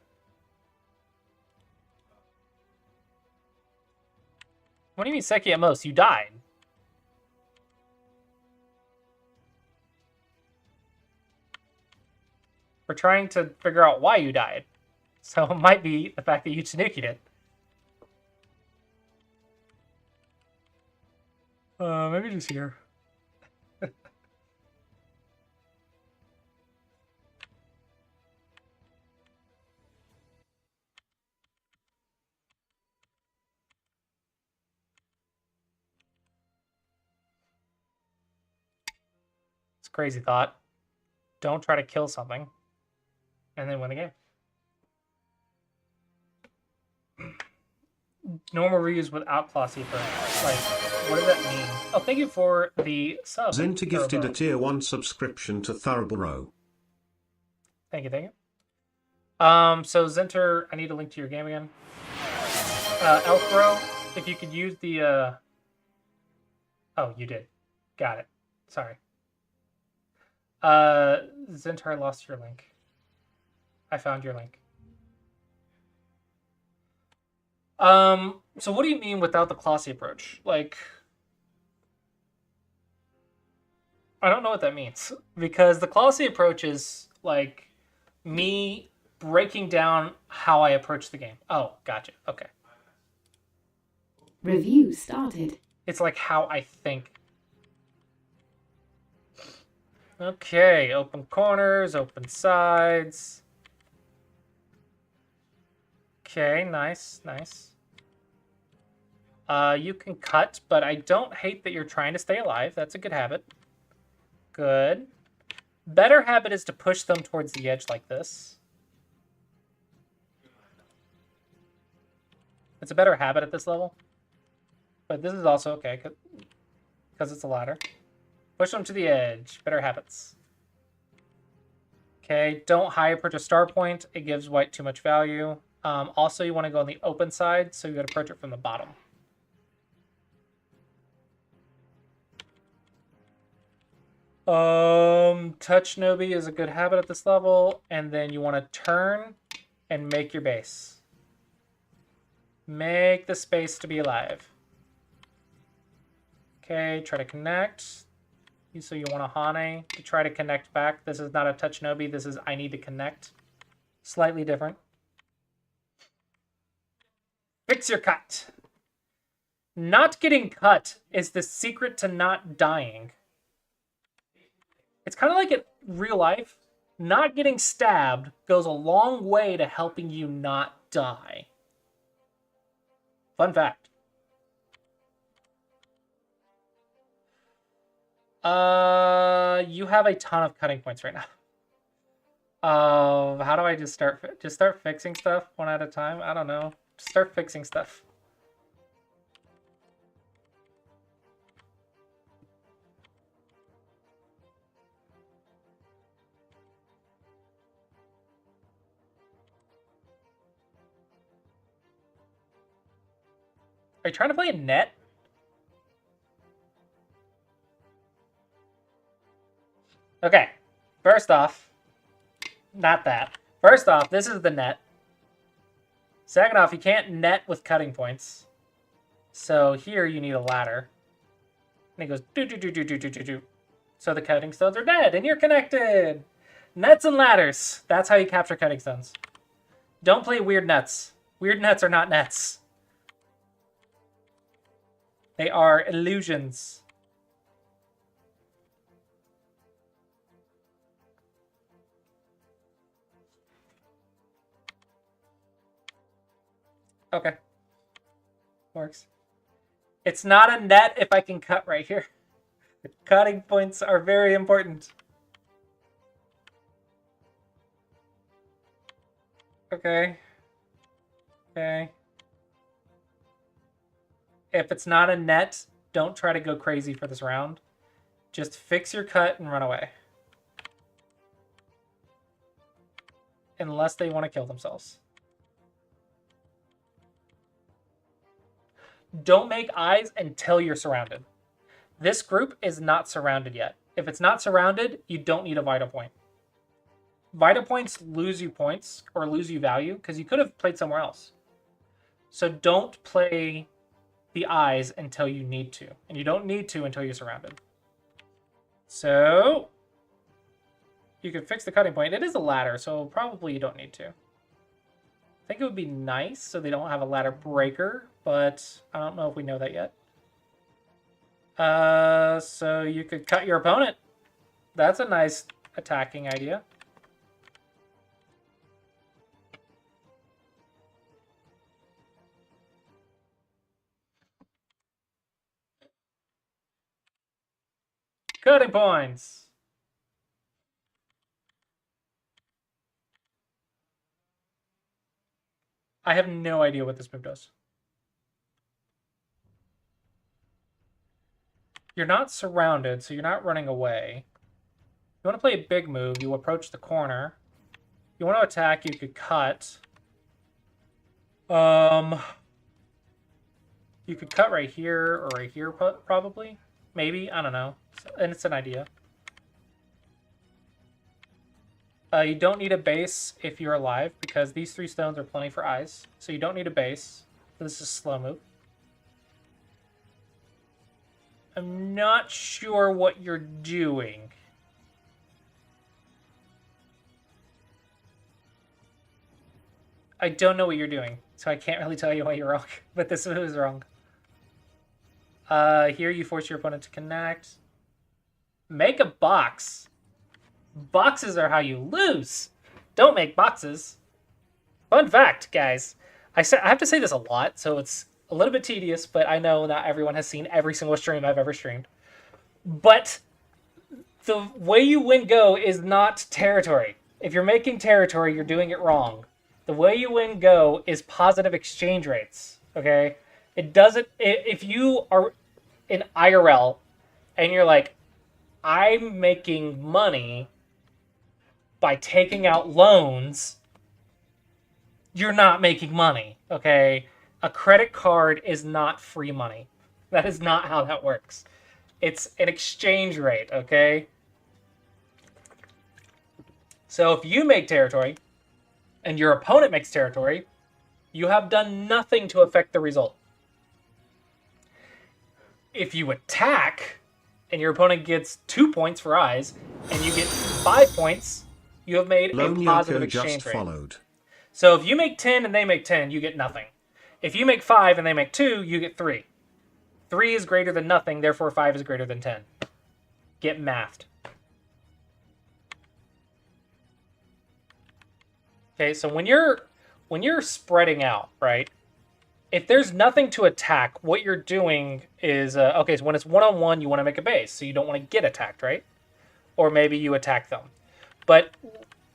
What do you mean Seki at most? You died. We're trying to figure out why you died. So it might be the fact that you Tanuki'd it. Maybe just here. It's a crazy thought. Don't try to kill something and then win the game. Normal reuse without Clossius. Like, what does that mean? Oh, thank you for the sub. Zinta gifted a Turbo. tier 1 subscription to Thoroughborough. Thank you, thank you. So Zinter, I need a link to your game again. Elfbro, if you could use the Oh, you did. Got it. Sorry. Zinter, I lost your link. I found your link. So what do you mean without the Clossy approach? Like, I don't know what that means. Because the Clossy approach is, like, me breaking down how I approach the game. Oh, gotcha. Okay. Review started. It's like how I think. Okay, open corners, open sides. Okay, nice, nice. You can cut, but I don't hate that you're trying to stay alive. That's a good habit. Good. Better habit is to push them towards the edge like this. It's a better habit at this level. But this is also okay, because it's a ladder. Push them to the edge. Better habits. Okay, don't high approach a star point. It gives white too much value. Also, you want to go on the open side, so you got to approach it from the bottom. Touch Nobi is a good habit at this level, and then you want to turn and make your base. Make the space to be alive. Okay, try to connect. So you want a Hane to try to connect back. This is not a touch Nobi. This is I need to connect. Slightly different. Fix your cut. Not getting cut is the secret to not dying. It's kind of like in real life. Not getting stabbed goes a long way to helping you not die. Fun fact. You have a ton of cutting points right now. How do I just start fixing stuff one at a time? I don't know. Just start fixing stuff. Are you trying to play a net? Okay, first off, not that. First off, this is the net. Second off, you can't net with cutting points. So here you need a ladder. And it goes do do do do do do do do. So the cutting stones are dead, and you're connected. Nets and ladders. That's how you capture cutting stones. Don't play weird nets. Weird nets are not nets. They are illusions. Okay. Works. It's not a net if I can cut right here. The cutting points are very important. Okay. Okay. If it's not a net, don't try to go crazy for this round. Just fix your cut and run away. Unless they want to kill themselves. Don't make eyes until you're surrounded. This group is not surrounded yet. If it's not surrounded, you don't need a vital point. Vital points lose you points or lose you value because you could have played somewhere else. So don't play the eyes until you need to. And you don't need to until you're surrounded. So you can fix the cutting point. It is a ladder, so probably you don't need to. I think it would be nice so they don't have a ladder breaker, but I don't know if we know that yet. So you could cut your opponent. That's a nice attacking idea. Cutting points. I have no idea what this move does. You're not surrounded, so you're not running away. You want to play a big move, you approach the corner. You want to attack, you could cut. You could cut right here or right here, probably. Maybe, I don't know. And it's an idea. You don't need a base if you're alive, because these 3 stones are plenty for eyes. So you don't need a base. So this is a slow move. I'm not sure what you're doing. I don't know what you're doing, so I can't really tell you why you're wrong. But this move is wrong. Here you force your opponent to connect. Make a box. Boxes are how you lose. Don't make boxes. Fun fact, guys. I have to say this a lot, so it's a little bit tedious, but I know not everyone has seen every single stream I've ever streamed. But the way you win Go is not territory. If you're making territory, you're doing it wrong. The way you win Go is positive exchange rates, okay? It doesn't... If you are in IRL and you're like, I'm making money by taking out loans, you're not making money, okay? A credit card is not free money. That is not how that works. It's an exchange rate, okay? So if you make territory and your opponent makes territory, you have done nothing to affect the result. If you attack and your opponent gets 2 points for eyes and you get 5 points, you have made a positive exchange rate. Followed. So if you make 10 and they make 10, you get nothing. If you make 5 and they make 2, you get 3. 3 is greater than nothing, therefore 5 is greater than 10. Get mathed. Okay, so when you're spreading out, right? If there's nothing to attack, what you're doing is okay. So when it's one-on-one, you want to make a base, so you don't want to get attacked, right? Or maybe you attack them. But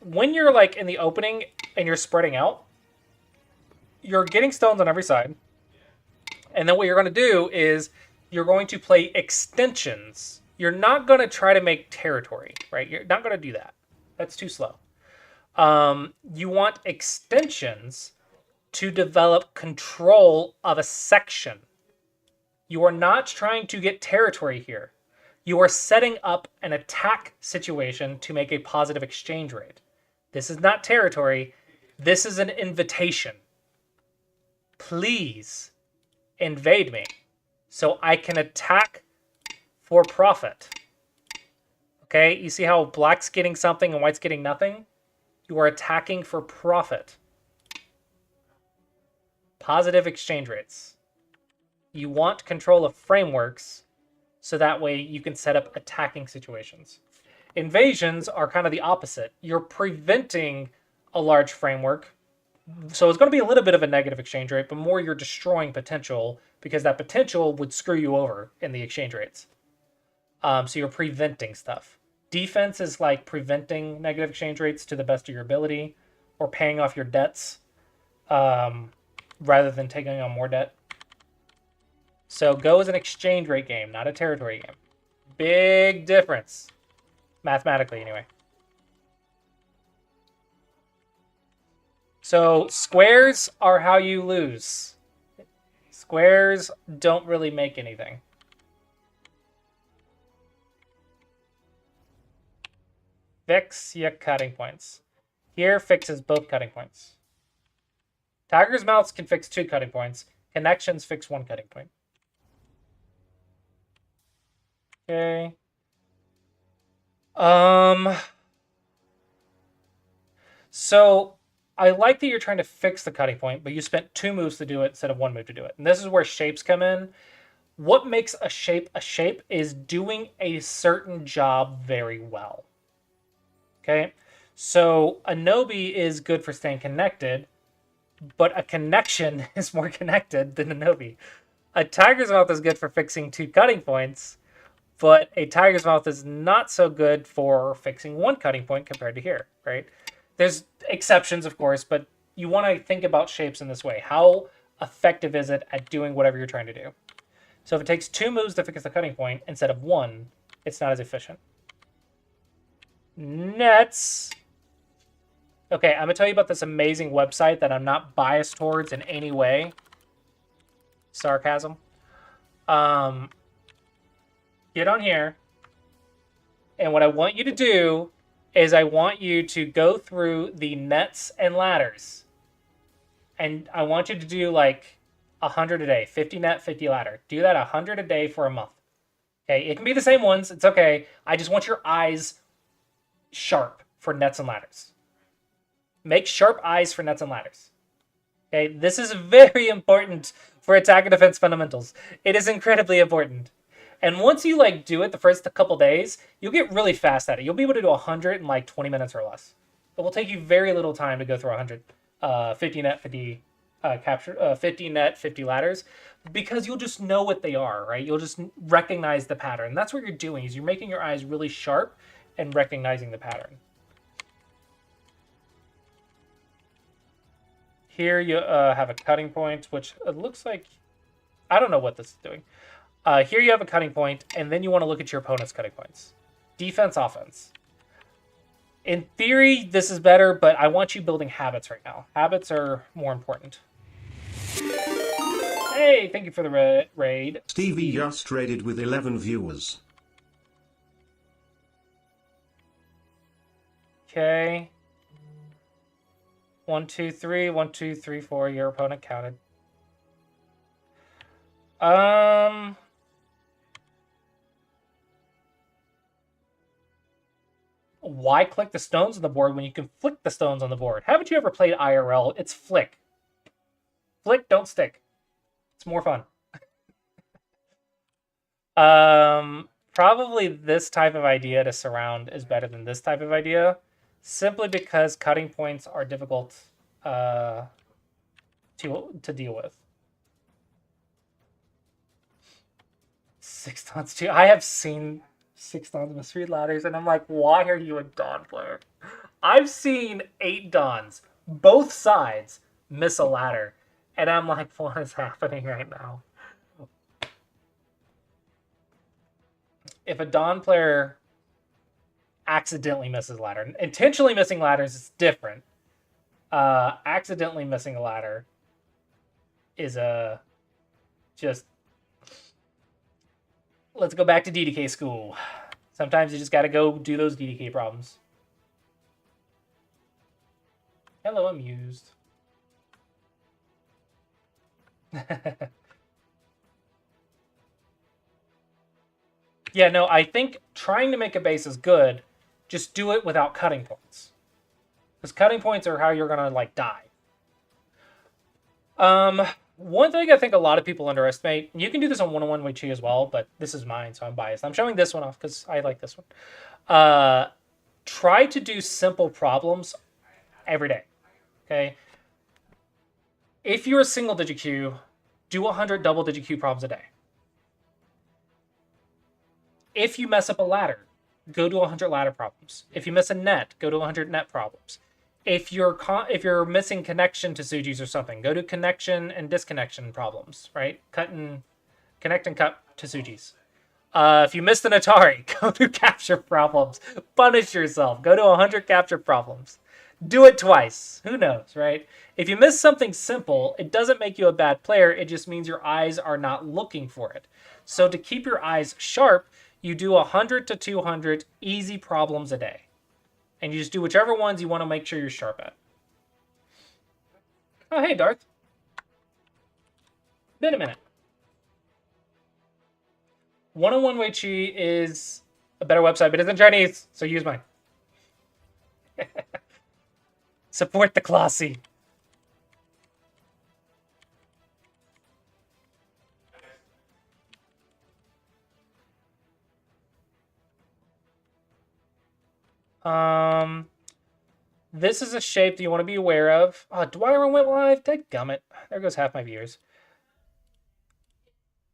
when you're like in the opening and you're spreading out, you're getting stones on every side. And then what you're going to do is you're going to play extensions. You're not going to try to make territory, right? You're not going to do that. That's too slow. You want extensions to develop control of a section. You are not trying to get territory here. You are setting up an attack situation to make a positive exchange rate. This is not territory. This is an invitation. Please invade me. So I can attack for profit. Okay, you see how black's getting something and white's getting nothing? You are attacking for profit. Positive exchange rates. You want control of frameworks so that way you can set up attacking situations. Invasions are kind of the opposite. You're preventing a large framework, so it's going to be a little bit of a negative exchange rate, but more you're destroying potential because that potential would screw you over in the exchange rates. So you're preventing stuff. Defense is like preventing negative exchange rates to the best of your ability or paying off your debts rather than taking on more debt. So Go is an exchange rate game, not a territory game. Big difference. Mathematically, anyway. So squares are how you lose. Squares don't really make anything. Fix your cutting points. Here fixes both cutting points. Tiger's mouths can fix 2 cutting points. Connections fix 1 cutting point. Okay. So I like that you're trying to fix the cutting point, but you spent 2 moves to do it instead of 1 move to do it. And this is where shapes come in. What makes a shape is doing a certain job very well. Okay? So a Nobi is good for staying connected, but a connection is more connected than a Nobi. A Tiger's Mouth is good for fixing 2 cutting points, but a Tiger's Mouth is not so good for fixing 1 cutting point compared to here, right? There's exceptions, of course, but you want to think about shapes in this way. How effective is it at doing whatever you're trying to do? So if it takes 2 moves to fix the cutting point instead of 1, it's not as efficient. Nets. Okay, I'm going to tell you about this amazing website that I'm not biased towards in any way. Sarcasm. Get on here. And what I want you to do is I want you to go through the nets and ladders. And I want you to do like 100 a day. 50 net, 50 ladder. Do that 100 a day for a month. Okay, it can be the same ones. It's okay. I just want your eyes sharp for nets and ladders. Make sharp eyes for nets and ladders. Okay, this is very important for attack and defense fundamentals. It is incredibly important. And once you like do it the first couple days, you'll get really fast at it. You'll be able to do 100 in like 20 minutes or less. It will take you very little time to go through 100, 50 net, 50 capture, 50 net, 50 ladders, because you'll just know what they are, right? You'll just recognize the pattern. That's what you're doing, is you're making your eyes really sharp and recognizing the pattern. Here you have a cutting point, which it looks like, I don't know what this is doing. Here you have a cutting point, and then you want to look at your opponent's cutting points. Defense, offense. In theory, this is better, but I want you building habits right now. Habits are more important. Hey, thank you for the raid. Stevie just raided with 11 viewers. Okay. 1, 2, 3, 1, 2, 3, 4. Your opponent counted. Why click the stones on the board when you can flick the stones on the board? Haven't you ever played IRL? It's flick. Flick, don't stick. It's more fun. Probably this type of idea to surround is better than this type of idea, simply because cutting points are difficult to deal with. 6 dons too. I have seen 6 dons mystery ladders, and I'm like, why are you a Dawn player? I've seen 8 dons, both sides, miss a ladder, and I'm like, what is happening right now? If a Dawn player accidentally misses a ladder, intentionally missing ladders is different. Accidentally missing a ladder is just, let's go back to DDK school. Sometimes you just got to go do those DDK problems. Hello, amused. Yeah, no, I think trying to make a base is good. Just do it without cutting points. Because cutting points are how you're gonna like die. One thing I think a lot of people underestimate, you can do this on 101 Wei Chi as well, but this is mine, so I'm biased. I'm showing this one off because I like this one. Try to do simple problems every day. Okay. If you're a single digit Q, do 100 double digit Q problems a day. If you mess up a ladder, go to 100 ladder problems. If you miss a net, go to 100 net problems. If you're missing connection to Sujis or something, go to connection and disconnection problems, right? Connect and cut to Sujis. If you missed an Atari, go to capture problems. Punish yourself. Go to 100 capture problems. Do it twice. Who knows, right? If you miss something simple, it doesn't make you a bad player. It just means your eyes are not looking for it. So to keep your eyes sharp, you do 100 to 200 easy problems a day. And you just do whichever ones you want to make sure you're sharp at. Oh, hey, Darth. Been a minute. 101 Wei Chi is a better website, but it's in Chinese, so use mine. Support the Clossius. This is a shape that you want to be aware of. Oh, Dwyer went live? Dadgummit. There goes half my viewers.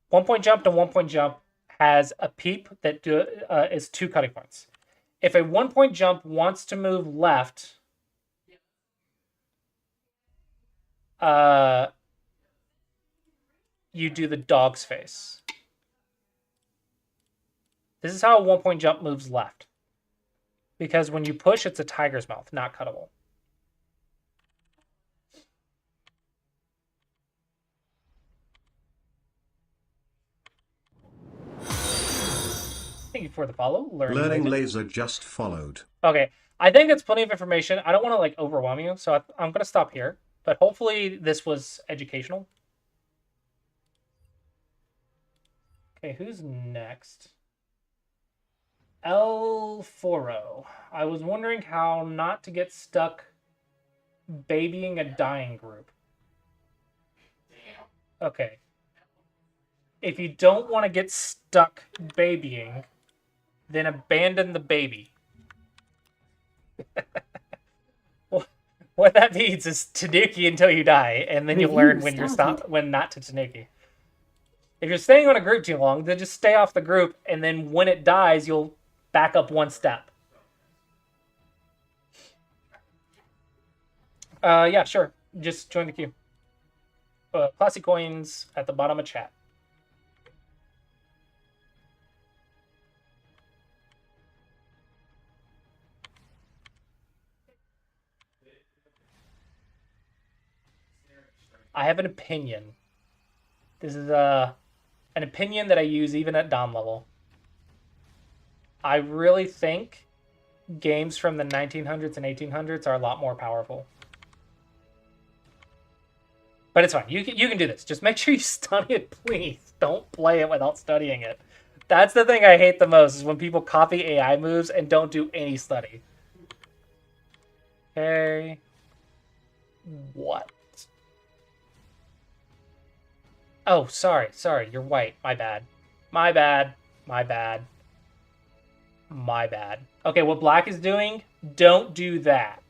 1 point jump to 1 point jump has a peep that is 2 cutting points. If a 1 point jump wants to move left, you do the dog's face. This is how a 1 point jump moves left. Because when you push, it's a tiger's mouth, not cuttable. Thank you for the follow. Learning Laser just followed. Okay, I think that's plenty of information. I don't want to like overwhelm you, so I'm going to stop here. But hopefully this was educational. Okay, who's next? El Foro. I was wondering how not to get stuck babying a dying group. Okay. If you don't want to get stuck babying, then abandon the baby. What that means is Tanuki until you die, and then you learn when not to Tanuki. If you're staying on a group too long, then just stay off the group, and then when it dies, you'll back up 1 step. Yeah, sure. Just join the queue. Classic coins at the bottom of chat. I have an opinion. This is an opinion that I use even at Dom level. I really think games from the 1900s and 1800s are a lot more powerful. But it's fine. You can do this. Just make sure you study it, please. Don't play it without studying it. That's the thing I hate the most, is when people copy AI moves and don't do any study. Okay. What? Oh, sorry. You're white. My bad. My bad. Okay, what black is doing, don't do that.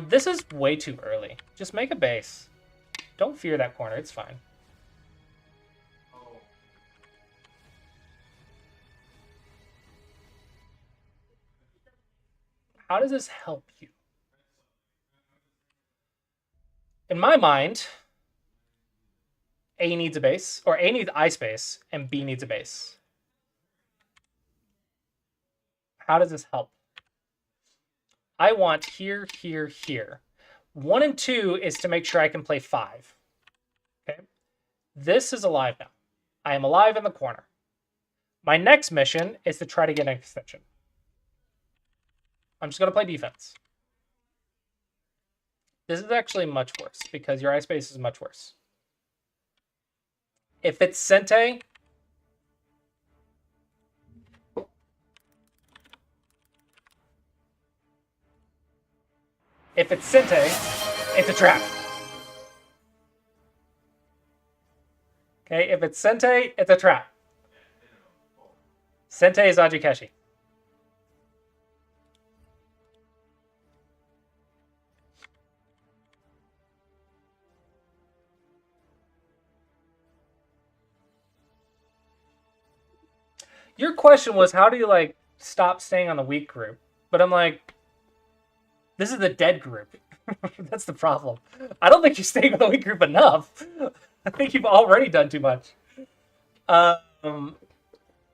This is way too early. Just make a base. Don't fear that corner. It's fine. How does this help you? In my mind, A needs a base, or A needs eye space, and B needs a base. How does this help? I want here, here, here. 1 and 2 is to make sure I can play 5. Okay. This is alive now. I am alive in the corner. My next mission is to try to get an extension. I'm just going to play defense. This is actually much worse because your eye space is much worse. If it's Sente, If it's Sente, it's a trap. Okay, if it's Sente, it's a trap. Sente is Ajikeshi. Your question was, how do you like stop staying on the weak group? But I'm like, this is the dead group. That's the problem. I don't think you're staying on the weak group enough. I think you've already done too much. Um,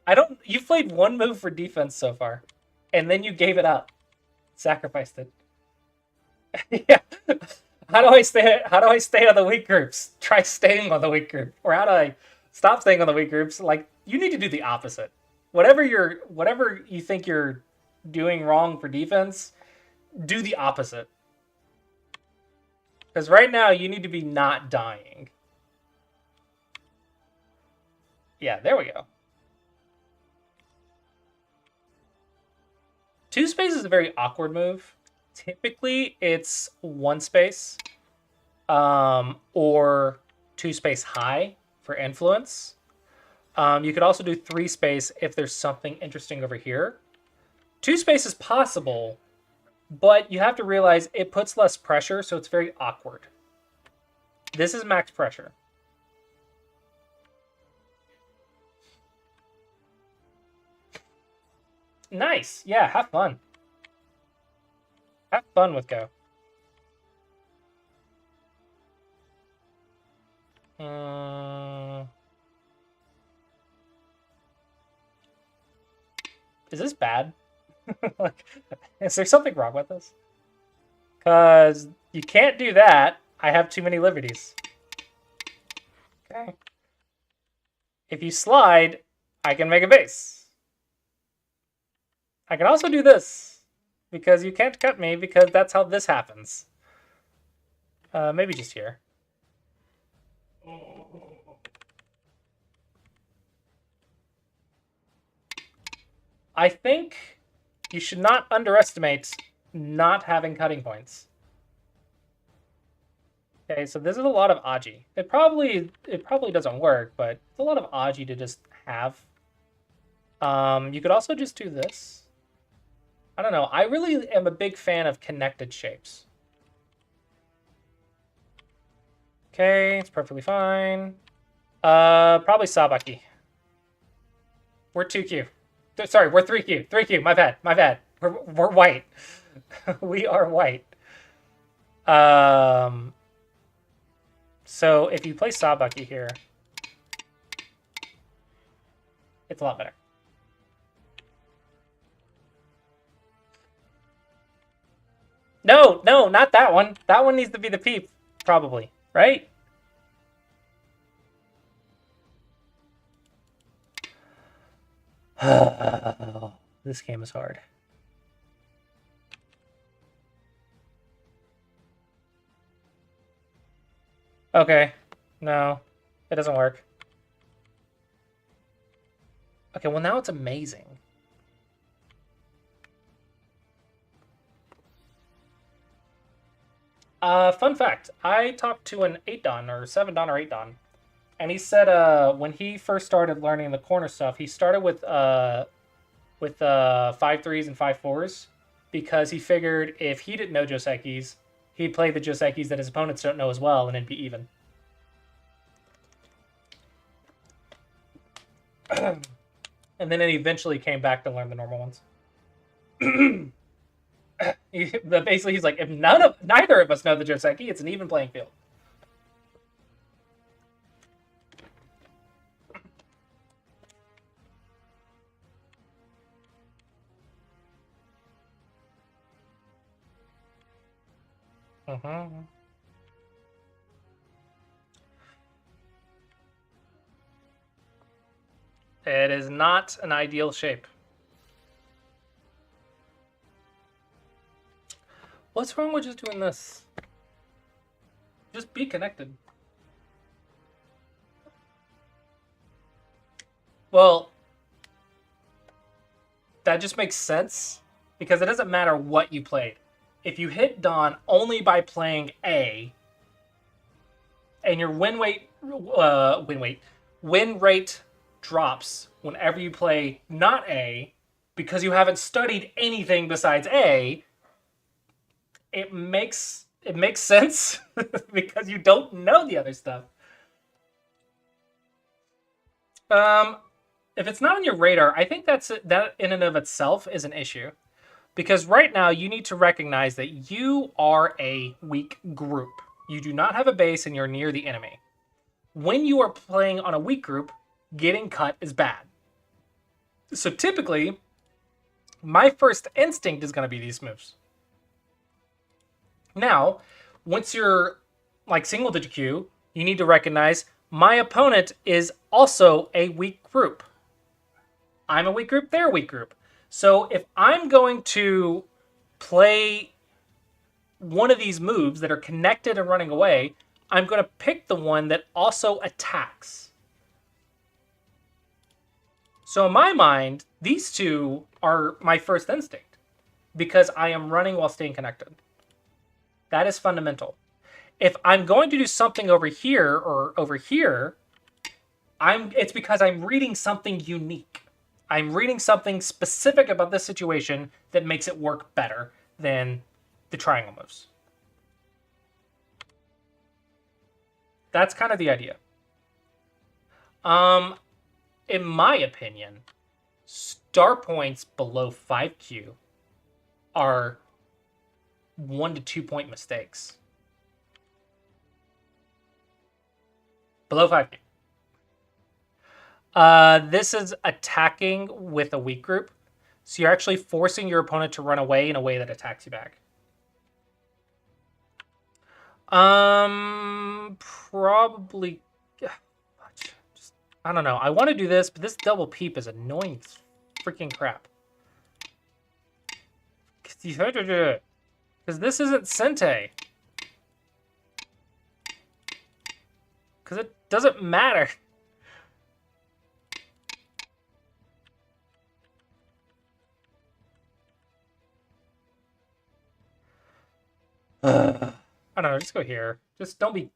I don't. You've played one move for defense so far, and then you gave it up, sacrificed it. Yeah. How do I stay? How do I stay on the weak groups? Try staying on the weak group, or how do I stop staying on the weak groups? Like you need to do the opposite. Whatever you think you're doing wrong for defense, do the opposite. Because right now you need to be not dying. Yeah, there we go. Two space is a very awkward move. Typically, it's one space, or two space high for influence. You could also do three space if there's something interesting over here. Two space is possible, but you have to realize it puts less pressure, so it's very awkward. This is max pressure. Nice. Yeah, have fun. Have fun with Go. Is this bad? Like, is there something wrong with this? Because you can't do that. I have too many liberties. Okay. If you slide, I can make a base. I can also do this, because you can't cut me, because that's how this happens. Maybe just here. I think you should not underestimate not having cutting points. Okay, so this is a lot of Aji. It probably doesn't work, but it's a lot of Aji to just have. You could also just do this. I don't know. I really am a big fan of connected shapes. Okay, it's perfectly fine. Probably Sabaki. We're 2Q. Sorry, we're 3Q. 3Q, my bad. My bad. We're white. We are white. So if you play Sabaki here, it's a lot better. No, no, not that one. That one needs to be the peep, probably, right? This game is hard. Okay, no, it doesn't work. Okay, well now it's amazing. Fun fact, I talked to an 8-dan, or 7-dan, or 8-dan, and he said when he first started learning the corner stuff, he started with 5-3s and 5-4s, because he figured if he didn't know Josekis, he'd play the Josekis that his opponents don't know as well, and it'd be even. And then it eventually came back to learn the normal ones. Basically, he's like, if neither of us know the Joseki, it's an even playing field. It is not an ideal shape. What's wrong with just doing this? Just be connected. Well, that just makes sense, because it doesn't matter what you played. if you hit Dawn only by playing A, and your win rate drops whenever you play not A, because you haven't studied anything besides A, it makes sense because you don't know the other stuff. Um, if it's not on your radar, I think that in and of itself is an issue. Because right now you need to recognize that you are a weak group. You do not have a base and you're near the enemy. When you are playing on a weak group, getting cut is bad. So typically, my first instinct is going to be these moves. Now, once you're like single digit queue, you need to recognize my opponent is also a weak group. I'm a weak group, they're a weak group. So if I'm going to play one of these moves that are connected and running away, I'm going to pick the one that also attacks. So in my mind, these two are my first instinct because I am running while staying connected. That is fundamental. If I'm going to do something over here or over here, it's because I'm reading something unique. I'm reading something specific about this situation that makes it work better than the triangle moves. That's kind of the idea. In my opinion, star points below 5Q are 1 to 2 point mistakes. Below 5Q. This is attacking with a weak group. So you're actually forcing your opponent to run away in a way that attacks you back. Probably. I don't know. I want to do this, but this double peep is annoying as freaking crap. Because this isn't Sente. Because it doesn't matter. I don't know. Just go here. Just don't be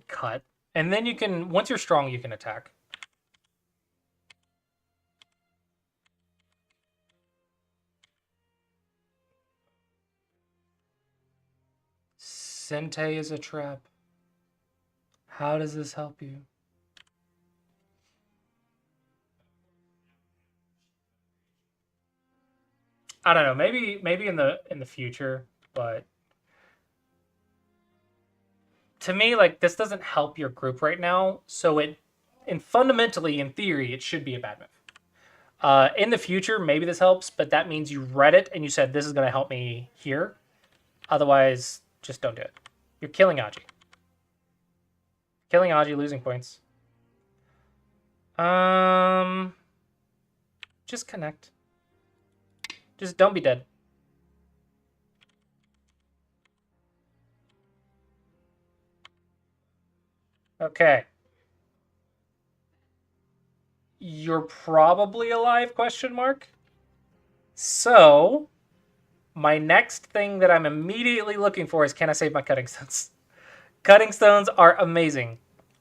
cut. And then you can, once you're strong, you can attack. Sente is a trap. How does this help you? I don't know. Maybe in the future, but to me, like, this doesn't help your group right now. So fundamentally, in theory, it should be a bad move. In the future, maybe this helps, but that means you read it and you said this is going to help me here. Otherwise, just don't do it. You're killing Aji. Killing Aji, losing points. Just connect. Just don't be dead. Okay. You're probably alive, question mark? So, my next thing that I'm immediately looking for is, can I save my cutting stones? Cutting stones are amazing.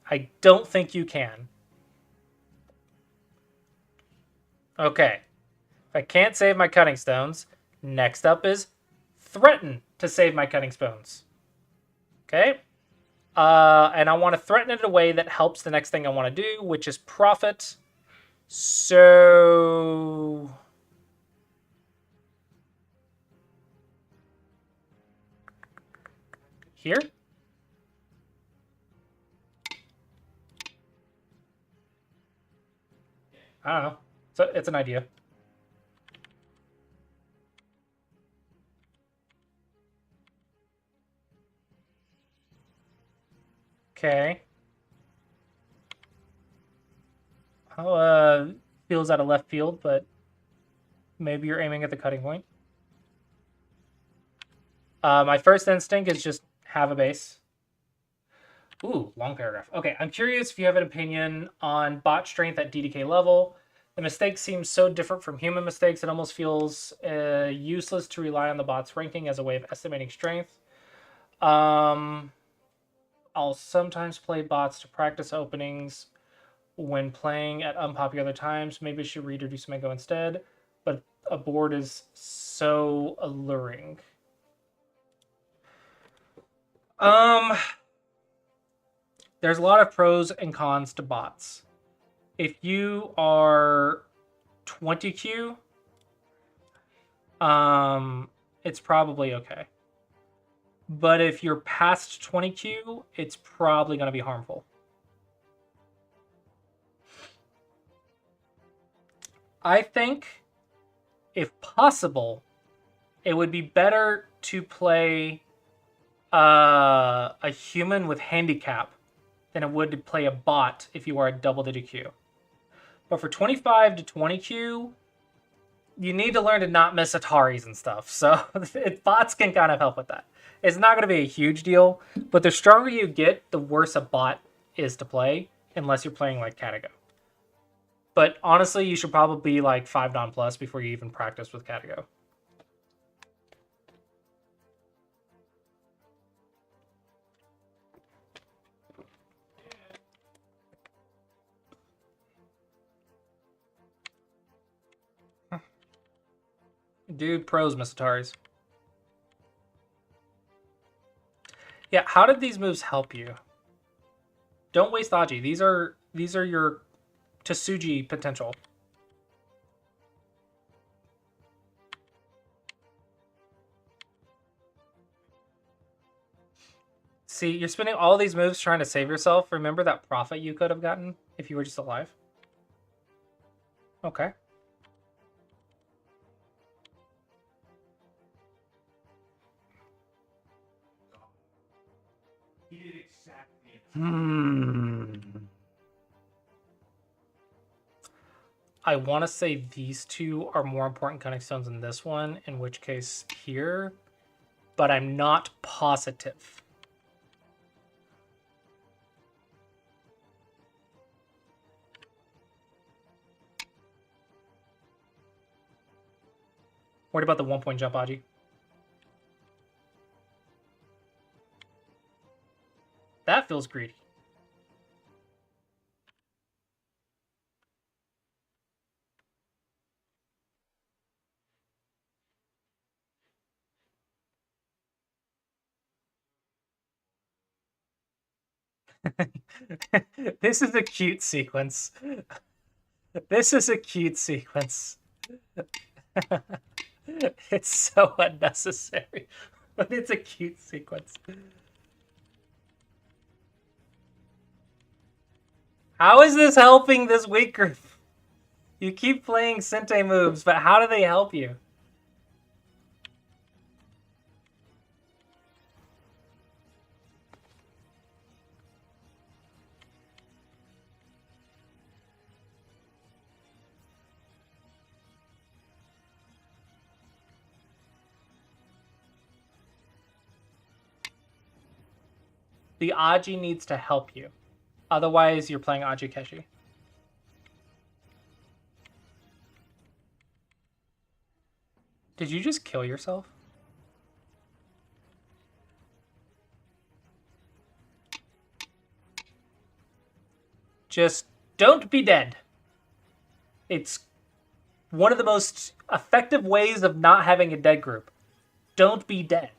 I don't think you can. Okay. If I can't save my cutting stones, next up is threaten to save my cutting stones. Okay? And I want to threaten it in a way that helps the next thing I want to do, which is profit. So here. I don't know. So it's an idea. Okay. Feels out of left field, but maybe you're aiming at the cutting point. My first instinct is just have a base. Ooh, long paragraph. Okay, I'm curious if you have an opinion on bot strength at DDK level. The mistakes seem so different from human mistakes, it almost feels useless to rely on the bot's ranking as a way of estimating strength. I'll sometimes play bots to practice openings when playing at unpopular times. Maybe I should read or do some Mango instead, but a board is so alluring. Um, there's a lot of pros and cons to bots. If you are 20Q, it's probably okay. But if you're past 20Q, it's probably going to be harmful. I think, if possible, it would be better to play a human with handicap than it would to play a bot if you are a double-digit Q. But for 25 to 20Q, you need to learn to not miss Ataris and stuff. So bots can kind of help with that. It's not going to be a huge deal, but the stronger you get, the worse a bot is to play, unless you're playing like Katago. But honestly, you should probably be like 5 non plus before you even practice with Katago. Dude, pros miss Ataris. Yeah, how did these moves help you? Don't waste Aji. These are your Tsuji potential. See, you're spending all these moves trying to save yourself. Remember that profit you could have gotten if you were just alive? Okay. I want to say these two are more important cunning stones than this one, in which case here, but I'm not positive. What about the 1-point jump, Aji? That feels greedy. This is a cute sequence. This is a cute sequence. It's so unnecessary, but it's a cute sequence. How is this helping this weak group? You keep playing Sente moves, but how do they help you? The Aji needs to help you. Otherwise, you're playing Aji Keshi. Did you just kill yourself? Just don't be dead. It's one of the most effective ways of not having a dead group. Don't be dead.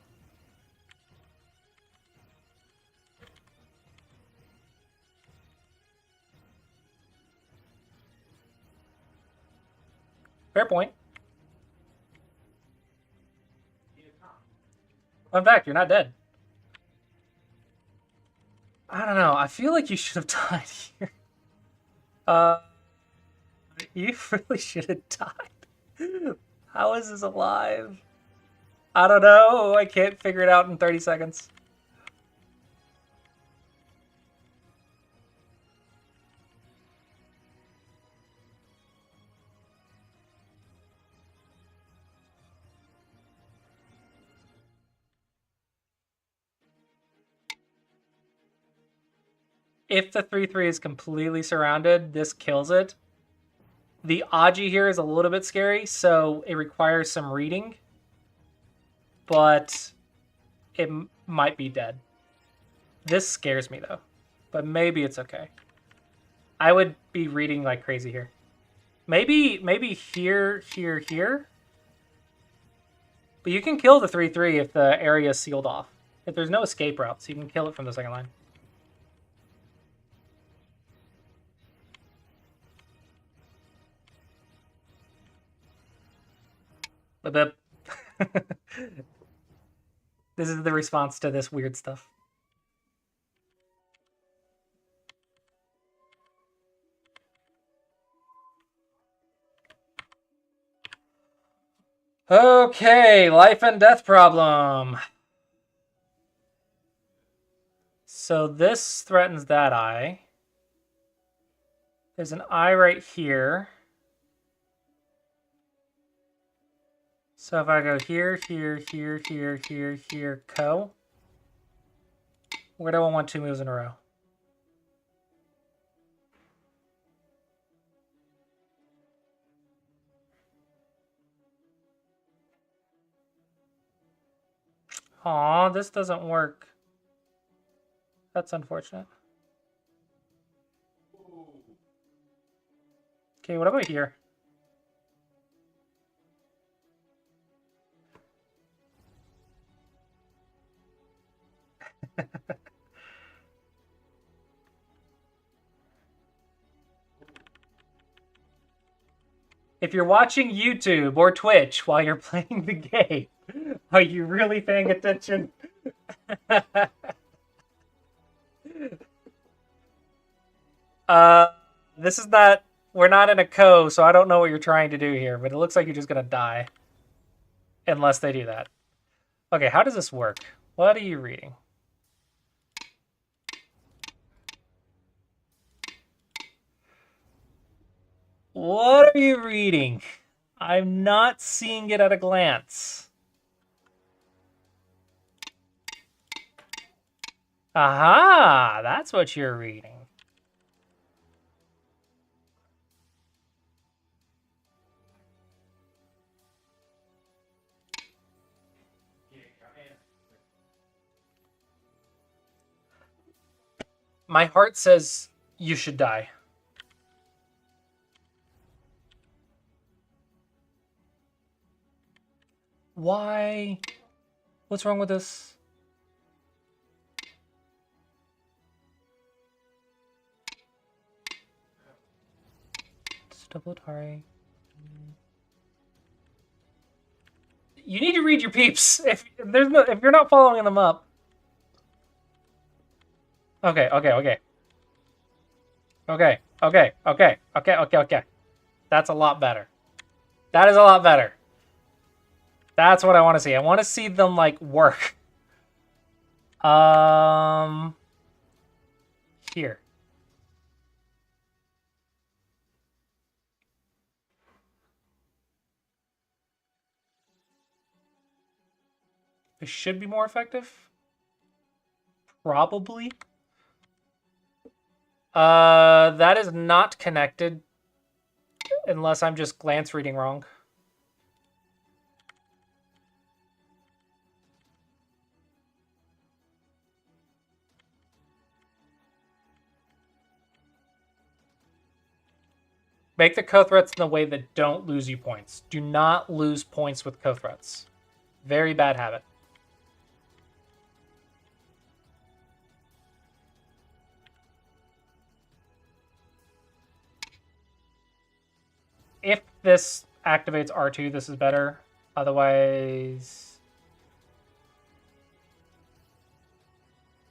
Fair point. Fun fact, you're not dead. I don't know. I feel like you should have died here. You really should have died. How is this alive? I don't know. I can't figure it out in 30 seconds. If the 3/3 is completely surrounded, this kills it. The Aji here is a little bit scary, so it requires some reading, but it might be dead. This scares me though, but maybe it's okay. I would be reading like crazy here. Maybe here, here, here. But you can kill the 3/3 if the area is sealed off. If there's no escape routes, you can kill it from the second line. But this is the response to this weird stuff. Okay, life and death problem. So this threatens that eye. There's an eye right here. So if I go here, here, here, here, here, here, co. Where do I want 2 moves in a row? Aw, this doesn't work. That's unfortunate. Okay, what about here? If you're watching YouTube or Twitch while you're playing the game, are you really paying attention? This is not... We're not in a co, so I don't know what you're trying to do here, but it looks like you're just gonna die. Unless they do that. Okay, how does this work? What are you reading? What are you reading? I'm not seeing it at a glance. Aha! That's what you're reading. My heart says you should die. Why? What's wrong with this? Double Atari. You need to read your peeps. If you're not following them up. Okay. That's a lot better. That is a lot better. That's what I want to see. I want to see them like work. Here. It should be more effective. Probably. That is not connected. Unless I'm just glance reading wrong. Make the co-threats in a way that don't lose you points. Do not lose points with co-threats. Very bad habit. If this activates R2, this is better. Otherwise...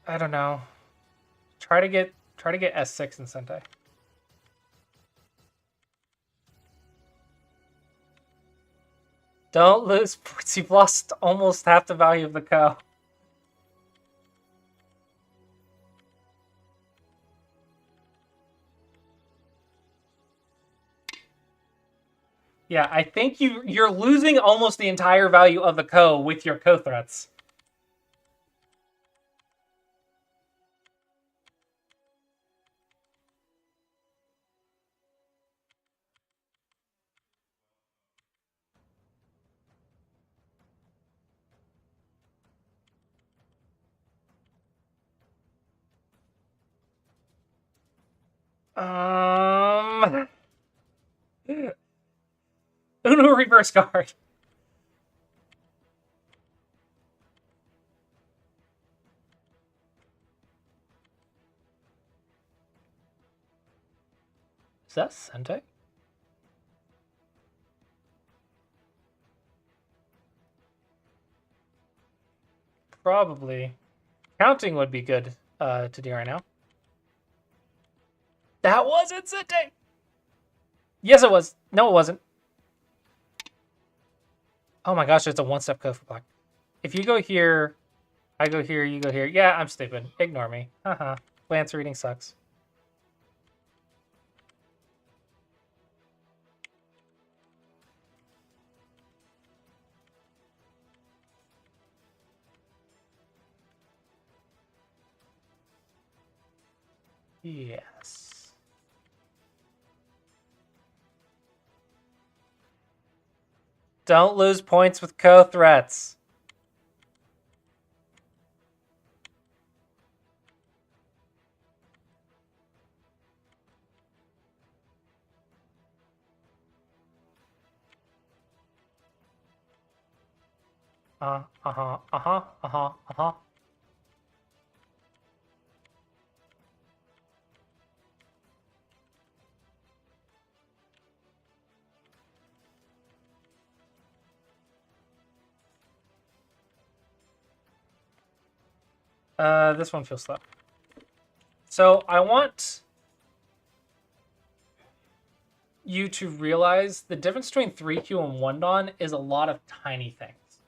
I don't know. Try to get S6 in Sentai. Don't lose points. You've lost almost half the value of the co. Yeah, I think you're losing almost the entire value of the co with your co-threats. Uno reverse card. Is that Sente? Probably. Counting would be good to do right now. That wasn't Sente! Yes, it was. No, it wasn't. Oh my gosh, it's a one-step code for black. If you go here, I go here, you go here. Yeah, I'm stupid. Ignore me. Haha. Glance reading sucks. Yes. Don't lose points with co-threats. Uh-huh. This one feels slow. So I want you to realize the difference between 3Q and 1 Dawn is a lot of tiny things.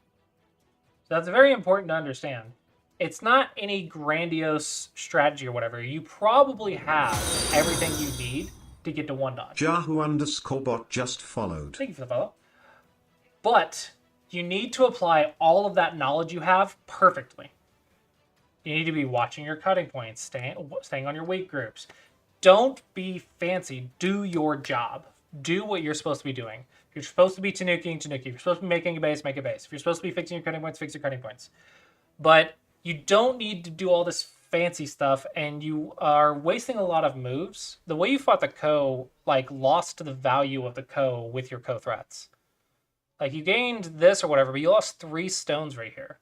So that's very important to understand. It's not any grandiose strategy or whatever. You probably have everything you need to get to 1 Dawn. Yahoo_bot just followed. Thank you for the follow. But you need to apply all of that knowledge you have perfectly. You need to be watching your cutting points, staying on your weight groups. Don't be fancy. Do your job. Do what you're supposed to be doing. If you're supposed to be tanuking, tanuki. If you're supposed to be making a base, make a base. If you're supposed to be fixing your cutting points, fix your cutting points. But you don't need to do all this fancy stuff, and you are wasting a lot of moves. The way you fought the Ko, like, lost the value of the Ko with your Ko threats. Like, you gained this or whatever, but you lost 3 stones right here.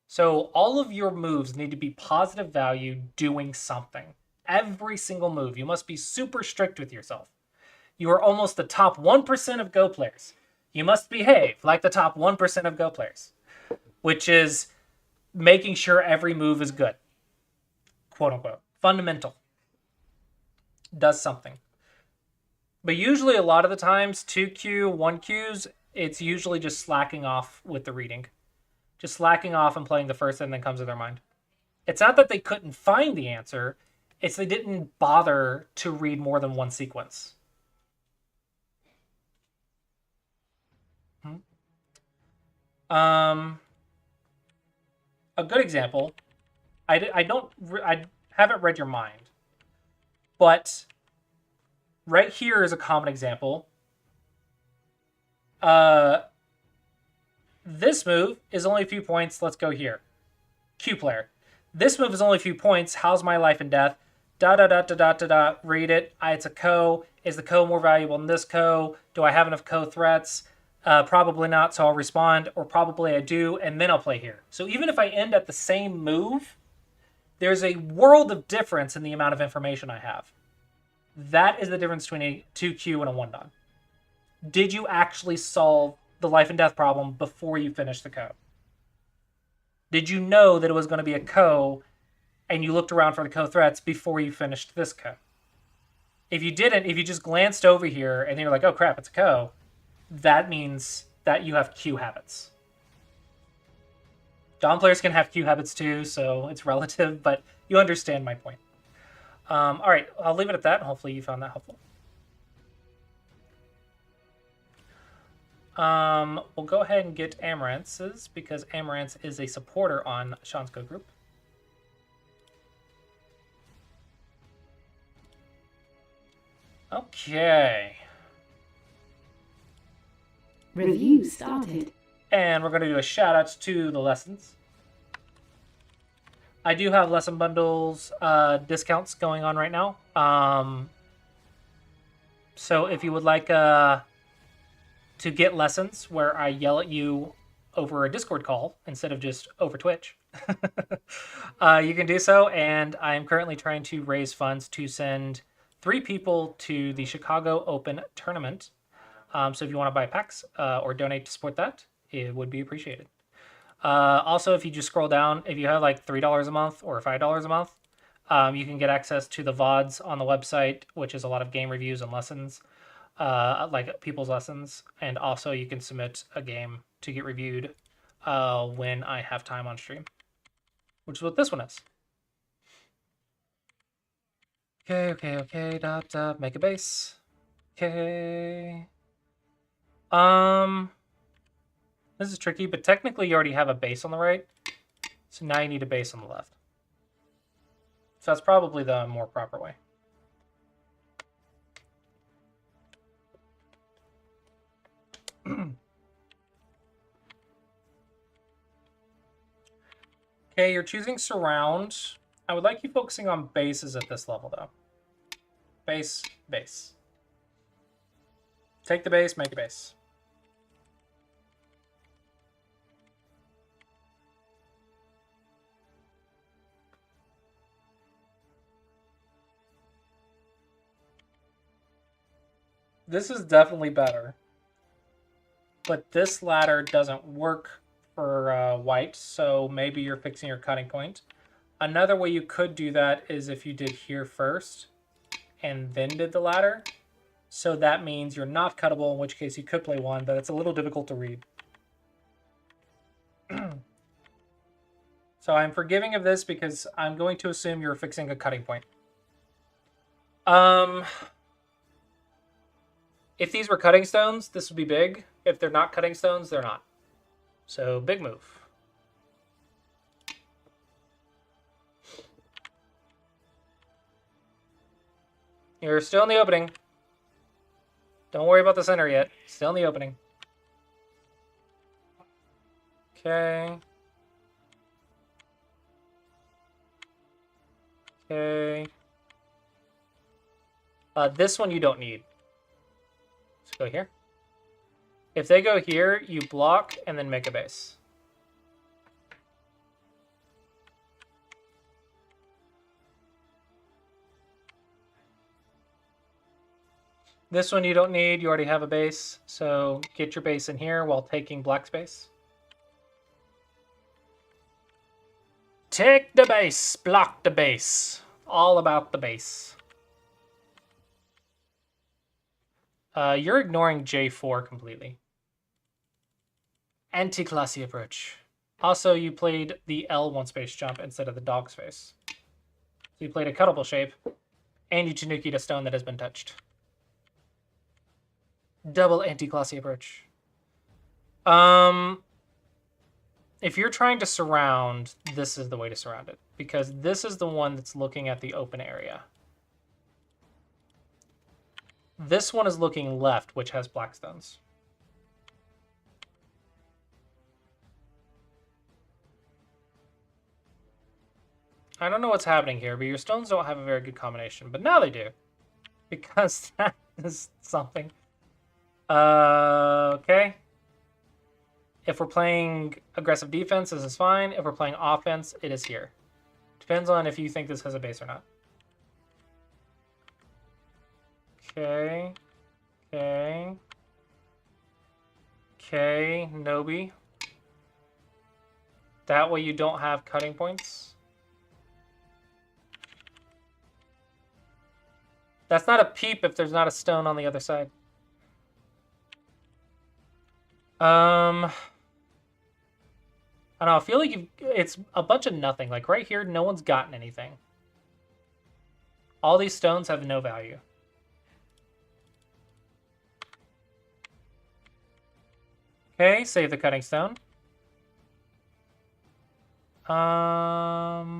So all of your moves need to be positive value doing something. Every single move. You must be super strict with yourself. You are almost the top 1% of Go players. You must behave like the top 1% of Go players, which is making sure every move is good. Quote unquote. Fundamental. Does something. But usually a lot of the times, 2Q, 1Qs, it's usually just slacking off with the reading. Just slacking off and playing the first thing that comes to their mind. It's not that they couldn't find the answer, it's they didn't bother to read more than one sequence. A good example, I haven't read your mind, but right here is a common example. This move is only a few points. Let's go here. Q player. This move is only a few points. How's my life and death? Read it. It's a Ko. Is the Ko more valuable than this Ko? Do I have enough Ko threats? Probably not, so I'll respond. Or probably I do, and then I'll play here. So even if I end at the same move, there's a world of difference in the amount of information I have. That is the difference between a 2Q and a 1 Dawn. Did you actually solve the life and death problem before you finished the Ko? Did you know that it was going to be a Ko and you looked around for the Ko threats before you finished this Ko? If you didn't, if you just glanced over here and you're like, oh crap, it's a Ko, that means that you have Q habits. Dawn players can have Q habits too, so it's relative, but you understand my point. All right, I'll leave it at that, and hopefully you found that helpful. We'll go ahead and get Amaranth's, because Amaranth is a supporter on Sean's Go group. Okay. Review started. And we're going to do a shout out to the lessons. I do have lesson bundles discounts going on right now. So if you would like to get lessons where I yell at you over a Discord call instead of just over Twitch, you can do so. And I am currently trying to raise funds to send 3 people to the Chicago Open tournament. So if you want to buy packs or donate to support that, it would be appreciated. Also, if you just scroll down, if you have like $3 a month or $5 a month, you can get access to the VODs on the website, which is a lot of game reviews and lessons, like people's lessons. And also, you can submit a game to get reviewed when I have time on stream, which is what this one is. Okay. Dot. Make a base. Okay. This is tricky, but technically you already have a base on the right. So now you need a base on the left. So that's probably the more proper way. Okay, you're choosing surround. I would like you focusing on bases at this level, though. Base. Take the base, make a base. This is definitely better. But this ladder doesn't work for white, so maybe you're fixing your cutting point. Another way you could do that is if you did here first and then did the ladder. So that means you're not cuttable, in which case you could play 1, but it's a little difficult to read. So I'm forgiving of this because I'm going to assume you're fixing a cutting point. If these were cutting stones, this would be big. If they're not cutting stones, they're not. So big move. You're still in the opening. Don't worry about the center yet. Still in the opening. Okay. This one you don't need. Let's go here. If they go here, you block and then make a base. This one you don't need. You already have a base. So get your base in here while taking black space. Take the base. Block the base. All about the base. You're ignoring J4 completely. Anti-classy approach. Also, you played the L1 space jump instead of the dog space. So you played a cuttable shape, and you Tanuki'd a stone that has been touched. Double anti-classy approach. If you're trying to surround, this is the way to surround it. Because this is the one that's looking at the open area. This one is looking left, which has black stones. I don't know what's happening here, but your stones don't have a very good combination. But now they do. Because that is something. Okay. If we're playing aggressive defense, this is fine. If we're playing offense, it is here. Depends on if you think this has a base or not. Okay. Nobi. That way you don't have cutting points. That's not a peep if there's not a stone on the other side. I don't know, I feel like it's a bunch of nothing. Like right here, no one's gotten anything. All these stones have no value. Okay, save the cutting stone. I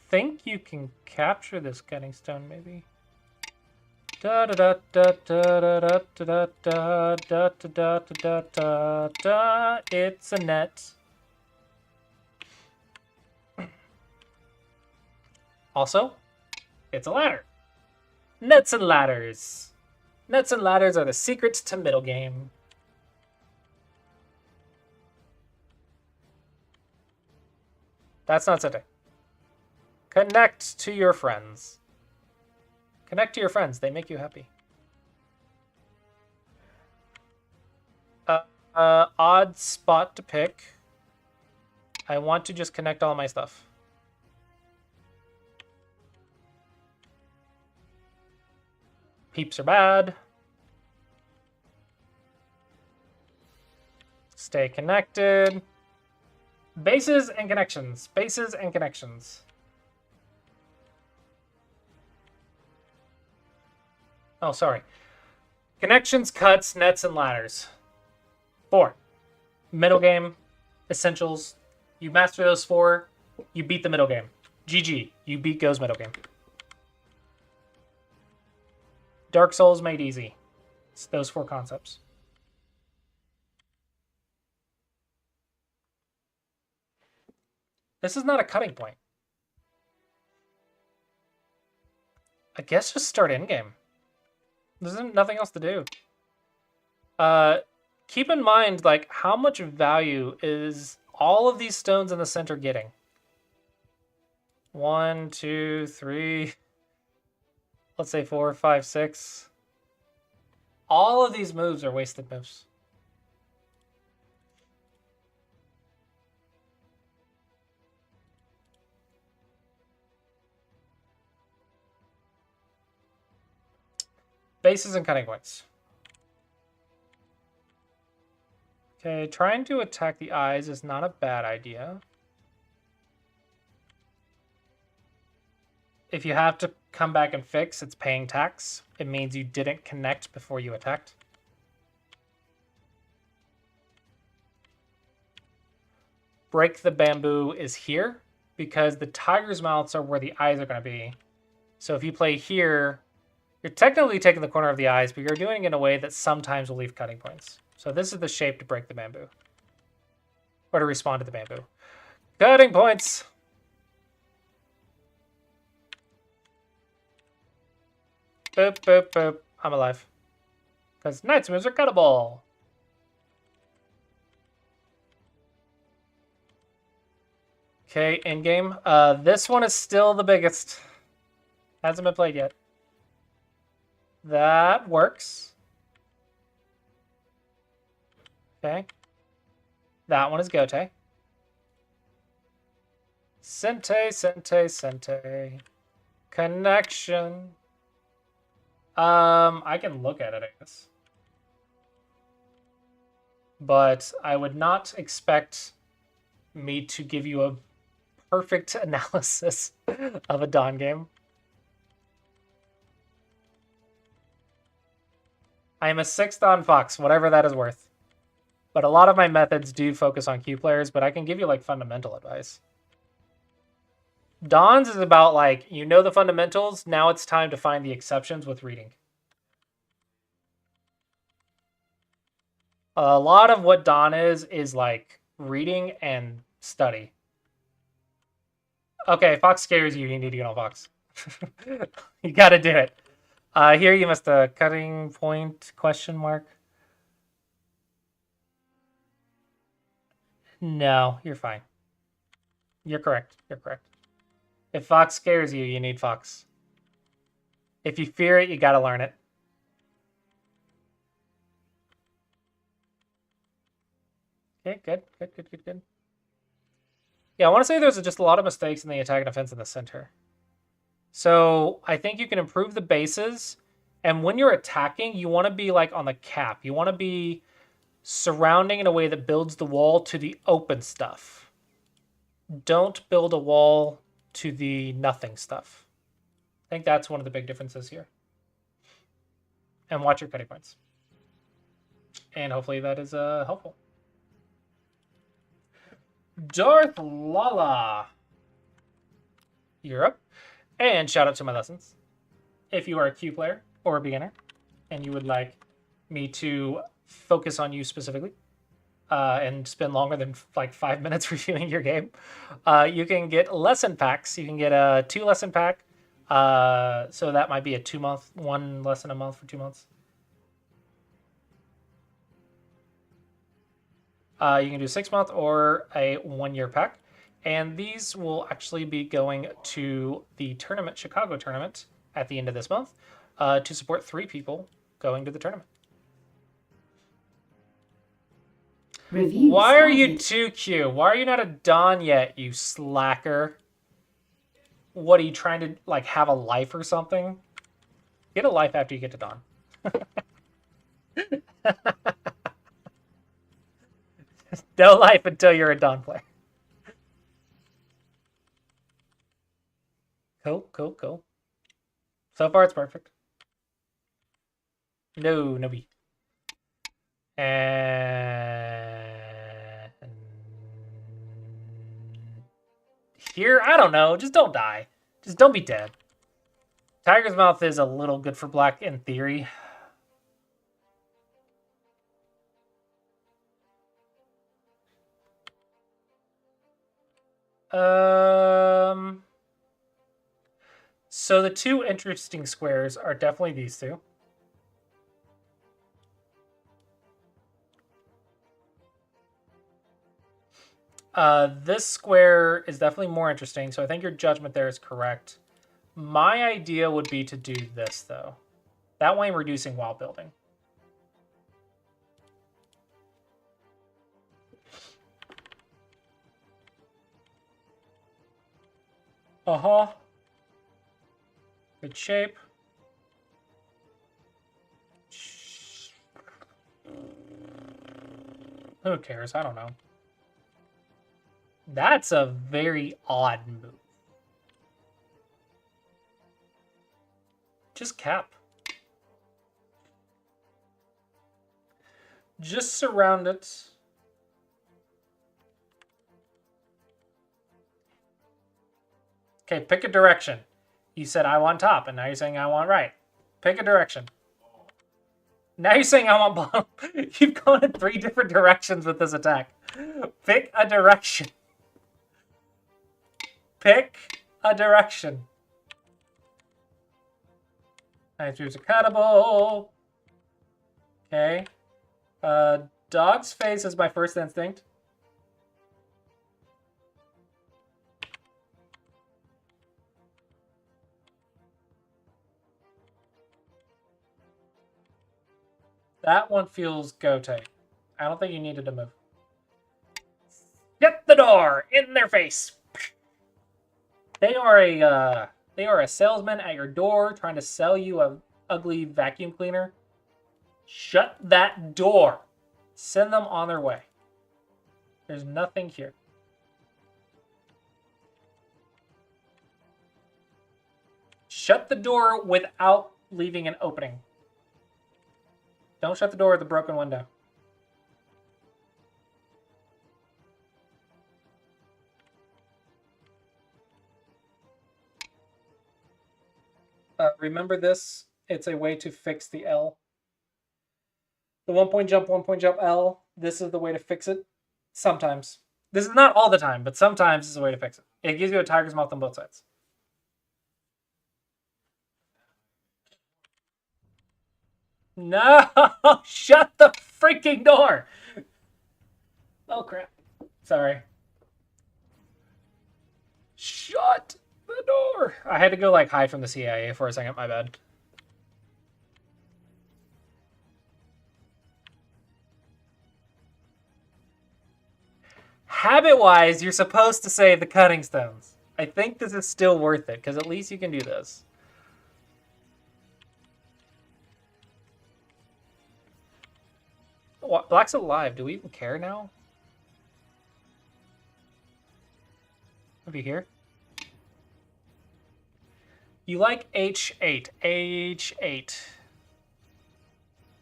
think you can capture this cutting stone, maybe. Da da da da da da da da da da da da da. It's a net. Also, it's a ladder. Nets and ladders. Nets and ladders are the secrets to middle game. That's not something. Connect to your friends. Connect to your friends. They make you happy. Odd spot to pick. I want to just connect all my stuff. Peeps are bad. Stay connected. Bases and connections. Bases and connections. Oh, sorry. Connections, cuts, nets, and ladders. 4. Middle game. Essentials. You master those 4. You beat the middle game. GG. You beat Go's middle game. Dark Souls made easy. It's those 4 concepts. This is not a cutting point. I guess just start in-game. There's nothing else to do. Keep in mind, like, how much value is all of these stones in the center getting? 1, 2, 3... Let's say 4, 5, 6. All of these moves are wasted moves. Bases and cutting points. Okay, trying to attack the eyes is not a bad idea. If you have to come back and fix, it's paying tax. It means you didn't connect before you attacked. Break the bamboo is here because the tiger's mouths are where the eyes are going to be. So if you play here, you're technically taking the corner of the eyes, but you're doing it in a way that sometimes will leave cutting points. So this is the shape to break the bamboo. Or to respond to the bamboo. Cutting points! Boop, boop, boop. I'm alive. Because knight's moves are cuttable. Okay, in-game. This one is still the biggest. Hasn't been played yet. That works. Okay. That one is Gote. Sente, Sente, Sente. Connection. I can look at it, I guess. But I would not expect me to give you a perfect analysis of a Dawn game. I am a 6th Dawn Fox, whatever that is worth. But a lot of my methods do focus on Q players, but I can give you like fundamental advice. Dawn's is about like, you know the fundamentals, now it's time to find the exceptions with reading. A lot of what Dawn is like reading and study. Okay, Fox scares you, you need to get on Fox. You gotta do it. Here you must cutting point question mark. No, you're fine. You're correct. You're correct. If Fox scares you, you need Fox. If you fear it, you gotta learn it. Okay, good, good, good, good, good. Yeah, I want to say there's just a lot of mistakes in the attack and defense in the center. So I think you can improve the bases, and when you're attacking, you want to be like on the cap. You want to be surrounding in a way that builds the wall to the open stuff. Don't build a wall to the nothing stuff. I think that's one of the big differences here. And watch your cutting points. And hopefully that is helpful. Darth Lala. You're up. And shout out to my lessons. If you are a Q player or a beginner and you would like me to focus on you specifically and spend longer than like 5 minutes reviewing your game, you can get lesson packs. You can get a 2 lesson pack, So that might be a 2-month, one lesson a month for 2 months. You can do 6-month or a 1-year pack. And these will actually be going to the tournament, Chicago tournament, at the end of this month to support 3 people going to the tournament. Review Why are you started. 2Q? Why are you not a Don yet, you slacker? What, are you trying to, like, have a life or something? Get a life after you get to Don. No life until you're a Don player. Cool, cool, cool. So far, it's perfect. No, no B. And here, I don't know. Just don't die. Just don't be dead. Tiger's Mouth is a little good for black in theory. So the 2 interesting squares are definitely these 2. This square is definitely more interesting, so I think your judgment there is correct. My idea would be to do this, though. That way I'm reducing while building. Uh-huh. Good shape. Who cares? I don't know. That's a very odd move. Just cap. Just surround it. Okay, pick a direction. You said I want top, and now you're saying I want right. Pick a direction. Now you're saying I want bottom. You've gone in 3 different directions with this attack. Pick a direction. Pick a direction. I choose a cuttable. Okay. Dog's face is my first instinct. That one feels go-take. I don't think you needed to move. Get the door in their face. They are a salesman at your door trying to sell you a ugly vacuum cleaner. Shut that door. Send them on their way. There's nothing here. Shut the door without leaving an opening. Don't shut the door with the broken window. Remember this. It's a way to fix the L. The 1-point jump, 1-point jump L. This is the way to fix it. Sometimes. This is not all the time, but sometimes this is a way to fix it. It gives you a tiger's mouth on both sides. No! Shut the freaking door! Oh, crap. Sorry. Shut the door! I had to go, like, hide from the CIA for a second. My bad. Habit-wise, you're supposed to save the cutting stones. I think this is still worth it, because at least you can do this. What? Black's alive. Do we even care now? Over here. You like H8. H8.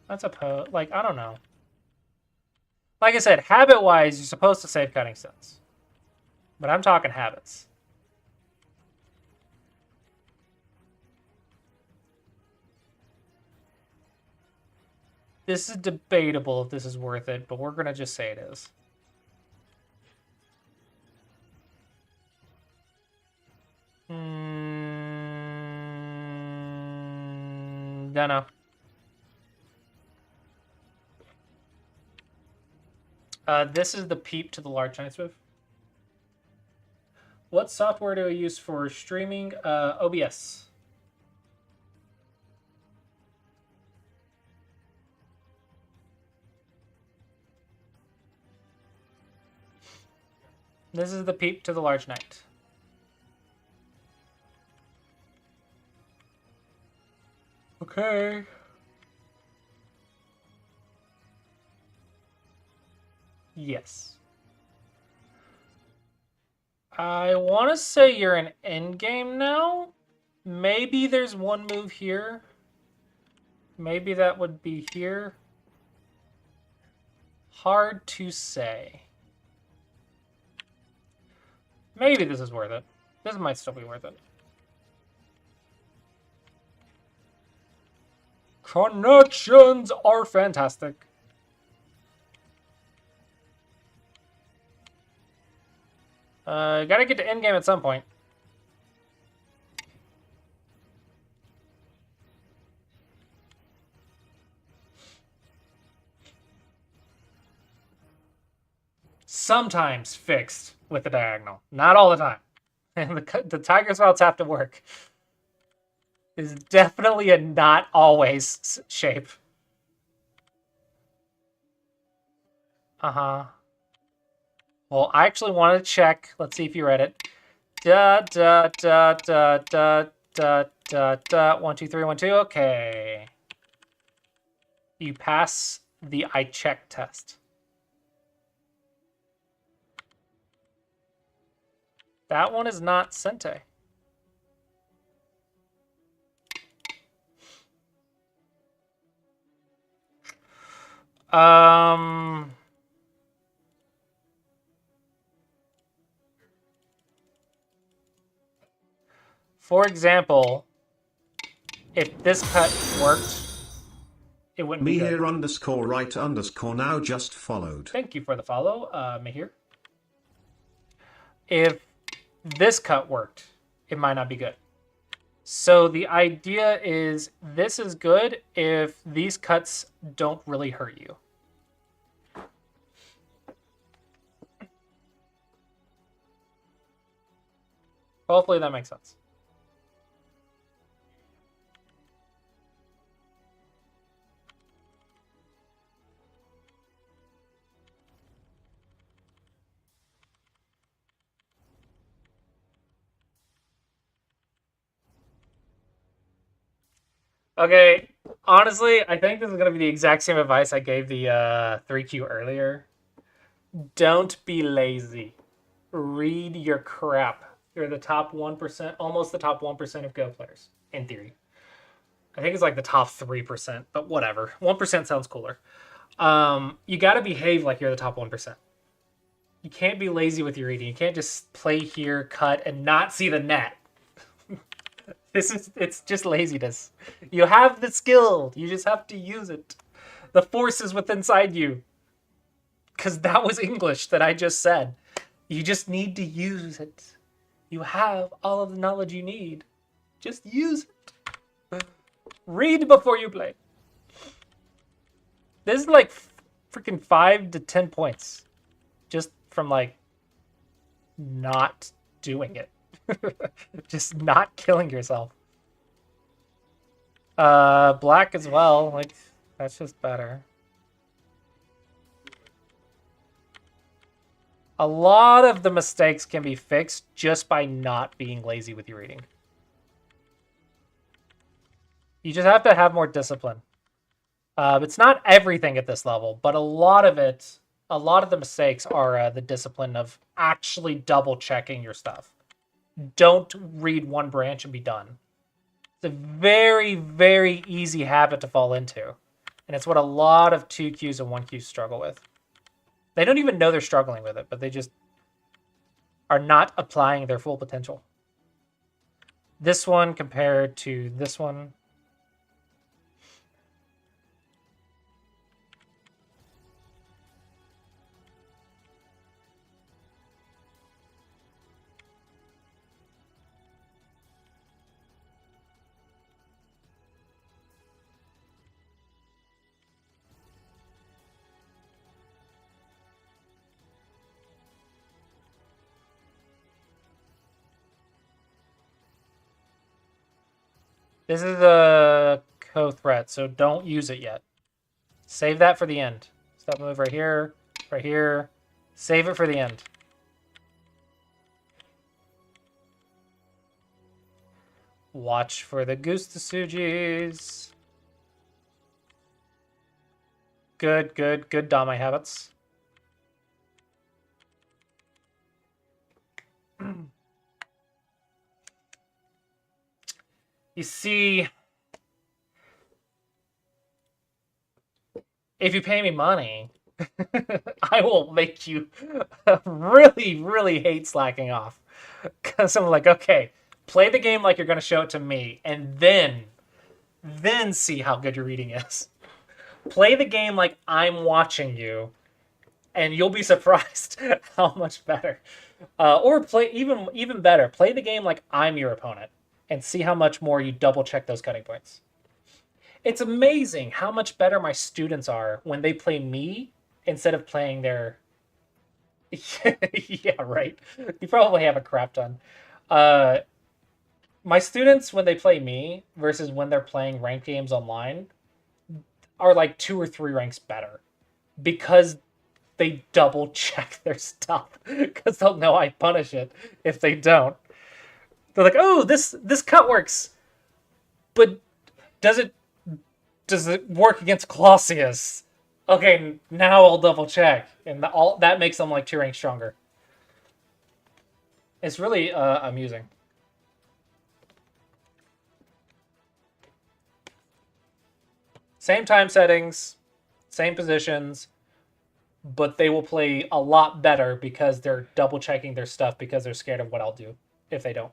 That's a like, I don't know. Like I said, habit-wise, you're supposed to save cutting stones. But I'm talking habits. This is debatable if this is worth it, but we're going to just say it is. Dunno. This is the peep to the large knight swift. What software do I use for streaming? OBS. This is the peep to the large knight. Okay. Yes. I want to say you're in endgame now. Maybe there's one move here. Maybe that would be here. Hard to say. Maybe this is worth it. This might still be worth it. Connections are fantastic. Gotta get to endgame at some point. Sometimes fixed with the diagonal. Not all the time. And the tiger spouts have to work. Is definitely a not always shape. Uh-huh. Well, I actually want to check. Let's see if you read it. Da da da da da da da da. 1 2 3 1 2. Okay. You pass the I check test. That one is not Sente. For example, if this cut worked, it wouldn't be good. Mihir underscore right underscore now just followed. Thank you for the follow, Mihir. If this cut worked, it might not be good. So the idea is this is good if these cuts don't really hurt you. Hopefully that makes sense. Okay, honestly, I think this is going to be the exact same advice I gave the 3Q earlier. Don't be lazy. Read your crap. You're the top 1%, almost the top 1% of Go players, in theory. I think it's like the top 3%, but whatever. 1% sounds cooler. You got to behave like you're the top 1%. You can't be lazy with your reading. You can't just play here, cut, and not see the net. It's just laziness. You have the skill. You just have to use it. The force is within inside you. Because that was English that I just said. You just need to use it. You have all of the knowledge you need. Just use it. Read before you play. This is like freaking 5 to 10 points. Just from like not doing it. Just not killing yourself. Black as well. Like, that's just better. A lot of the mistakes can be fixed just by not being lazy with your reading. You just have to have more discipline. It's not everything at this level, but a lot of it, a lot of the mistakes are the discipline of actually double checking your stuff. Don't read one branch and be done. It's a very, very easy habit to fall into. And it's what a lot of 2Qs and 1Qs struggle with. They don't even know they're struggling with it, but they just are not applying their full potential. This one compared to this one. This is a co-threat, so don't use it yet. Save that for the end. Stop move right here, right here. Save it for the end. Watch for the goose Tsujis. Good, good, good Dame habits. You see, if you pay me money, I will make you really, really hate slacking off. Because I'm like, okay, play the game like you're going to show it to me, and then see how good your reading is. Play the game like I'm watching you, and you'll be surprised how much better. Or play even better. Play the game like I'm your opponent, and see how much more you double check those cutting points. It's amazing how much better my students are when they play me instead of playing their. Yeah, right. You probably have a crap ton. Uh, my students when they play me versus when they're playing ranked games online are like 2 or 3 ranks better because they double check their stuff because they'll know I punish it if they don't. They're like, "Oh, this cut works, but does it does it work against Clossius?" Okay, now I'll double check, and all that makes them like 2 ranks stronger. It's really amusing. Same time settings, same positions, but they will play a lot better because they're double checking their stuff because they're scared of what I'll do if they don't.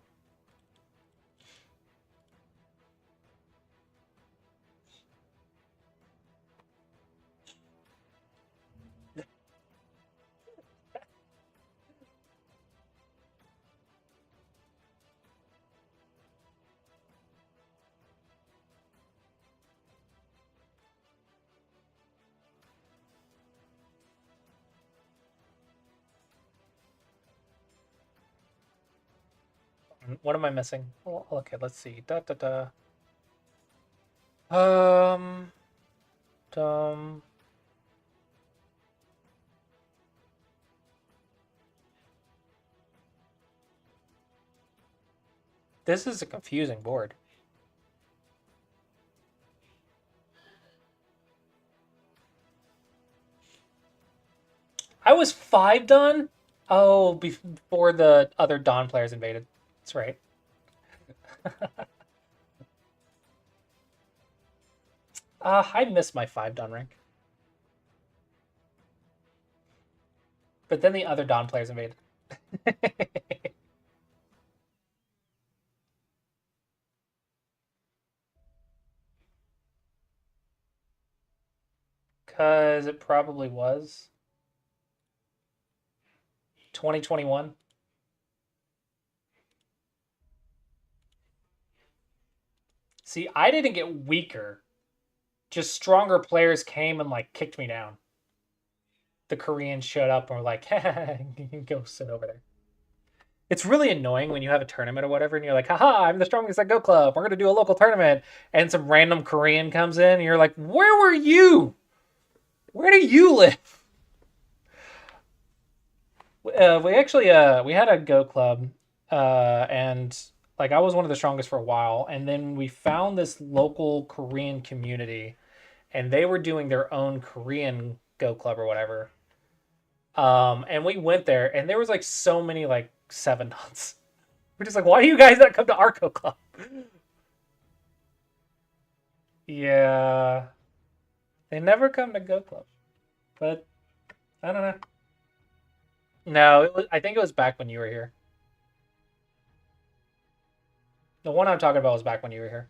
What am I missing? Well, okay, let's see. Da da da. Um. Um. This is a confusing board. I was 5 done. Oh, before the other Dawn players invaded. That's right. I missed my 5 Dawn rank. But then the other Dawn players invaded. Because it probably was 2021. See, I didn't get weaker. Just stronger players came and like kicked me down. The Koreans showed up and were like, go sit over there. It's really annoying when you have a tournament or whatever and you're like, haha, I'm the strongest at Go Club. We're going to do a local tournament. And some random Korean comes in and you're like, where were you? Where do you live? We actually we had a Go Club and like I was one of the strongest for a while. And then we found this local Korean community and they were doing their own Korean Go Club or whatever. And we went there, and there was like so many like 7 months. We're just like, why do you guys not come to our Go Club? Yeah, they never come to Go Club, but I don't know. No, I think it was back when you were here. The one I'm talking about was back when you were here.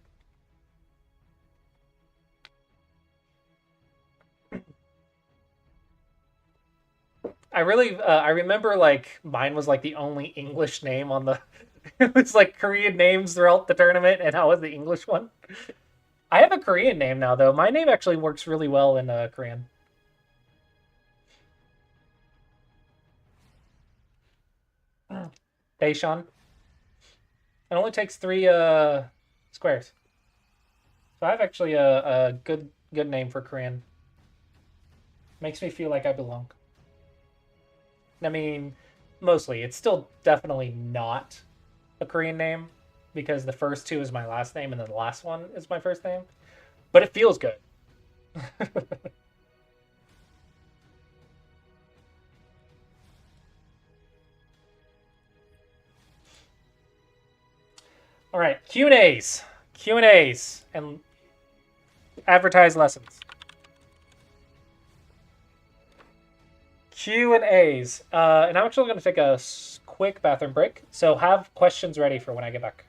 I remember like mine was like the only English name on the. It was like Korean names throughout the tournament, and I was the English one. I have a Korean name now, though. My name actually works really well in Korean. Daeshan. It only takes 3 squares. So I have actually a good name for Korean. Makes me feel like I belong. I mean, mostly. It's still definitely not a Korean name because the first two is my last name and then the last one is my first name. But it feels good. All right, Q&As. Q&As and advertise lessons. Q&As. And I'm actually going to take a quick bathroom break. So have questions ready for when I get back.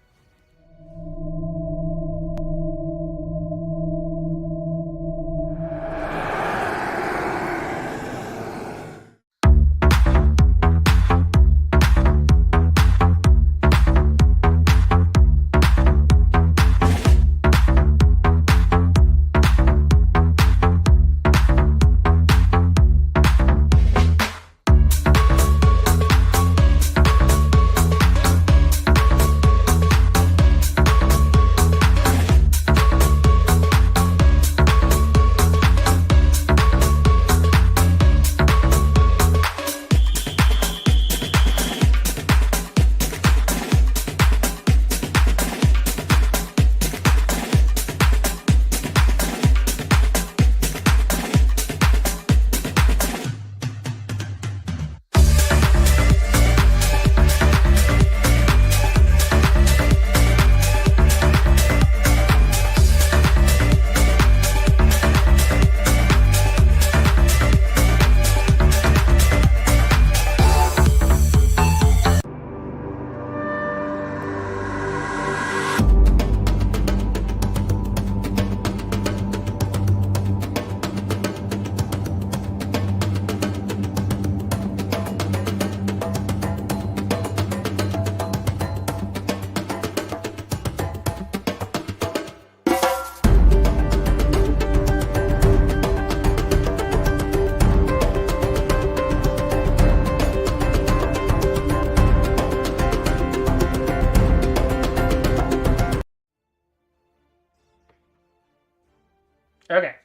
Okay.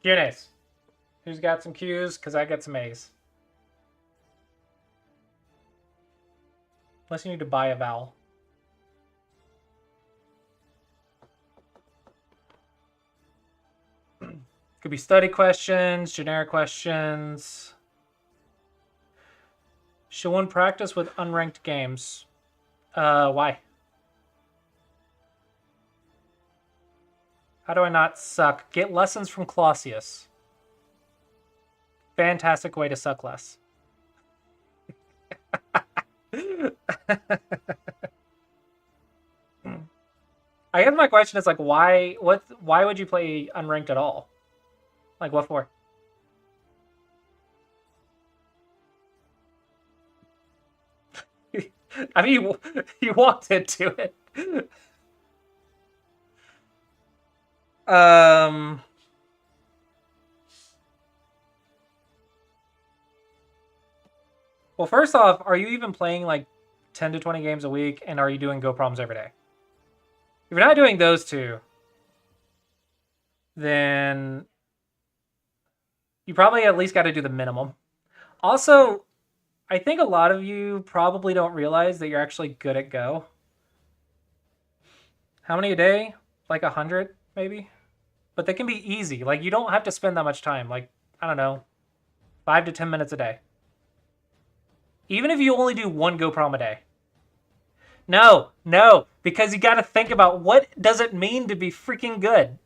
Q&As. Who's got some Q's? Because I got some A's. Unless you need to buy a vowel. Could be study questions, generic questions. Should one practice with unranked games? Why? How do I not suck? Get lessons from Clossius. Fantastic way to suck less. I guess my question is like, why would you play unranked at all? Like, what for? I mean, you walked into it. Well, first off, are you even playing like 10 to 20 games a week, and are you doing Go problems every day? If you're not doing those two, then you probably at least got to do the minimum. Also, I think a lot of you probably don't realize that you're actually good at Go. How many a day? Like 100, maybe? But they can be easy. Like, you don't have to spend that much time. Like, I don't know, 5 to 10 minutes a day. Even if you only do one Go problem a day. No, because you got to think about what does it mean to be freaking good.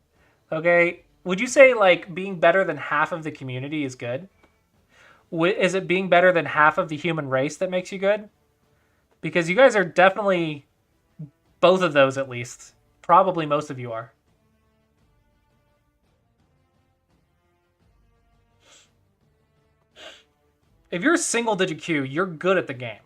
Okay? Would you say, like, being better than half of the community is good? Is it being better than half of the human race that makes you good? Because you guys are definitely both of those, at least. Probably most of you are. If you're a single-digit Q, you're good at the game.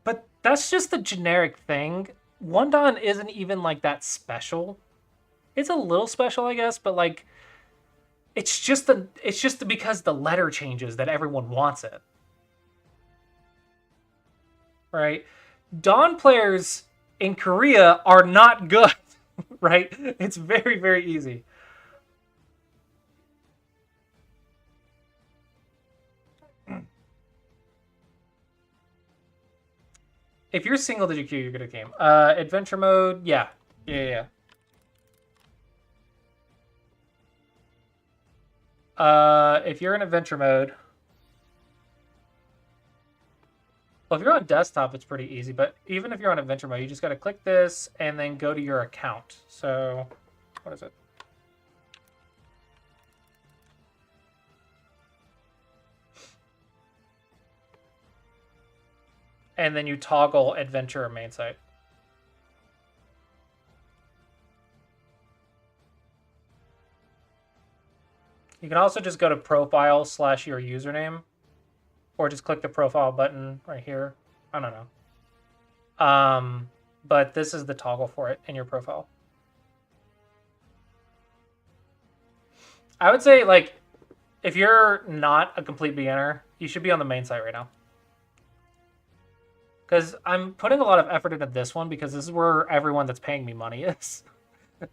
But that's just the generic thing. Wondon isn't even like that special. It's a little special, I guess, but like it's just because the letter changes that everyone wants it. Right? Dawn players in Korea are not good, right? It's very, very easy. If you're single digit queue, you're good at game. Adventure mode, yeah. Yeah, yeah. If you're in adventure mode, well, if you're on desktop, it's pretty easy. But even if you're on adventure mode, you just got to click this and then go to your account. So, what is it? And then you toggle adventure or main site. You can also just go to profile / your username, or just click the profile button right here. I don't know. But this is the toggle for it in your profile. I would say, like, if you're not a complete beginner, you should be on the main site right now. Because I'm putting a lot of effort into this one because this is where everyone that's paying me money is.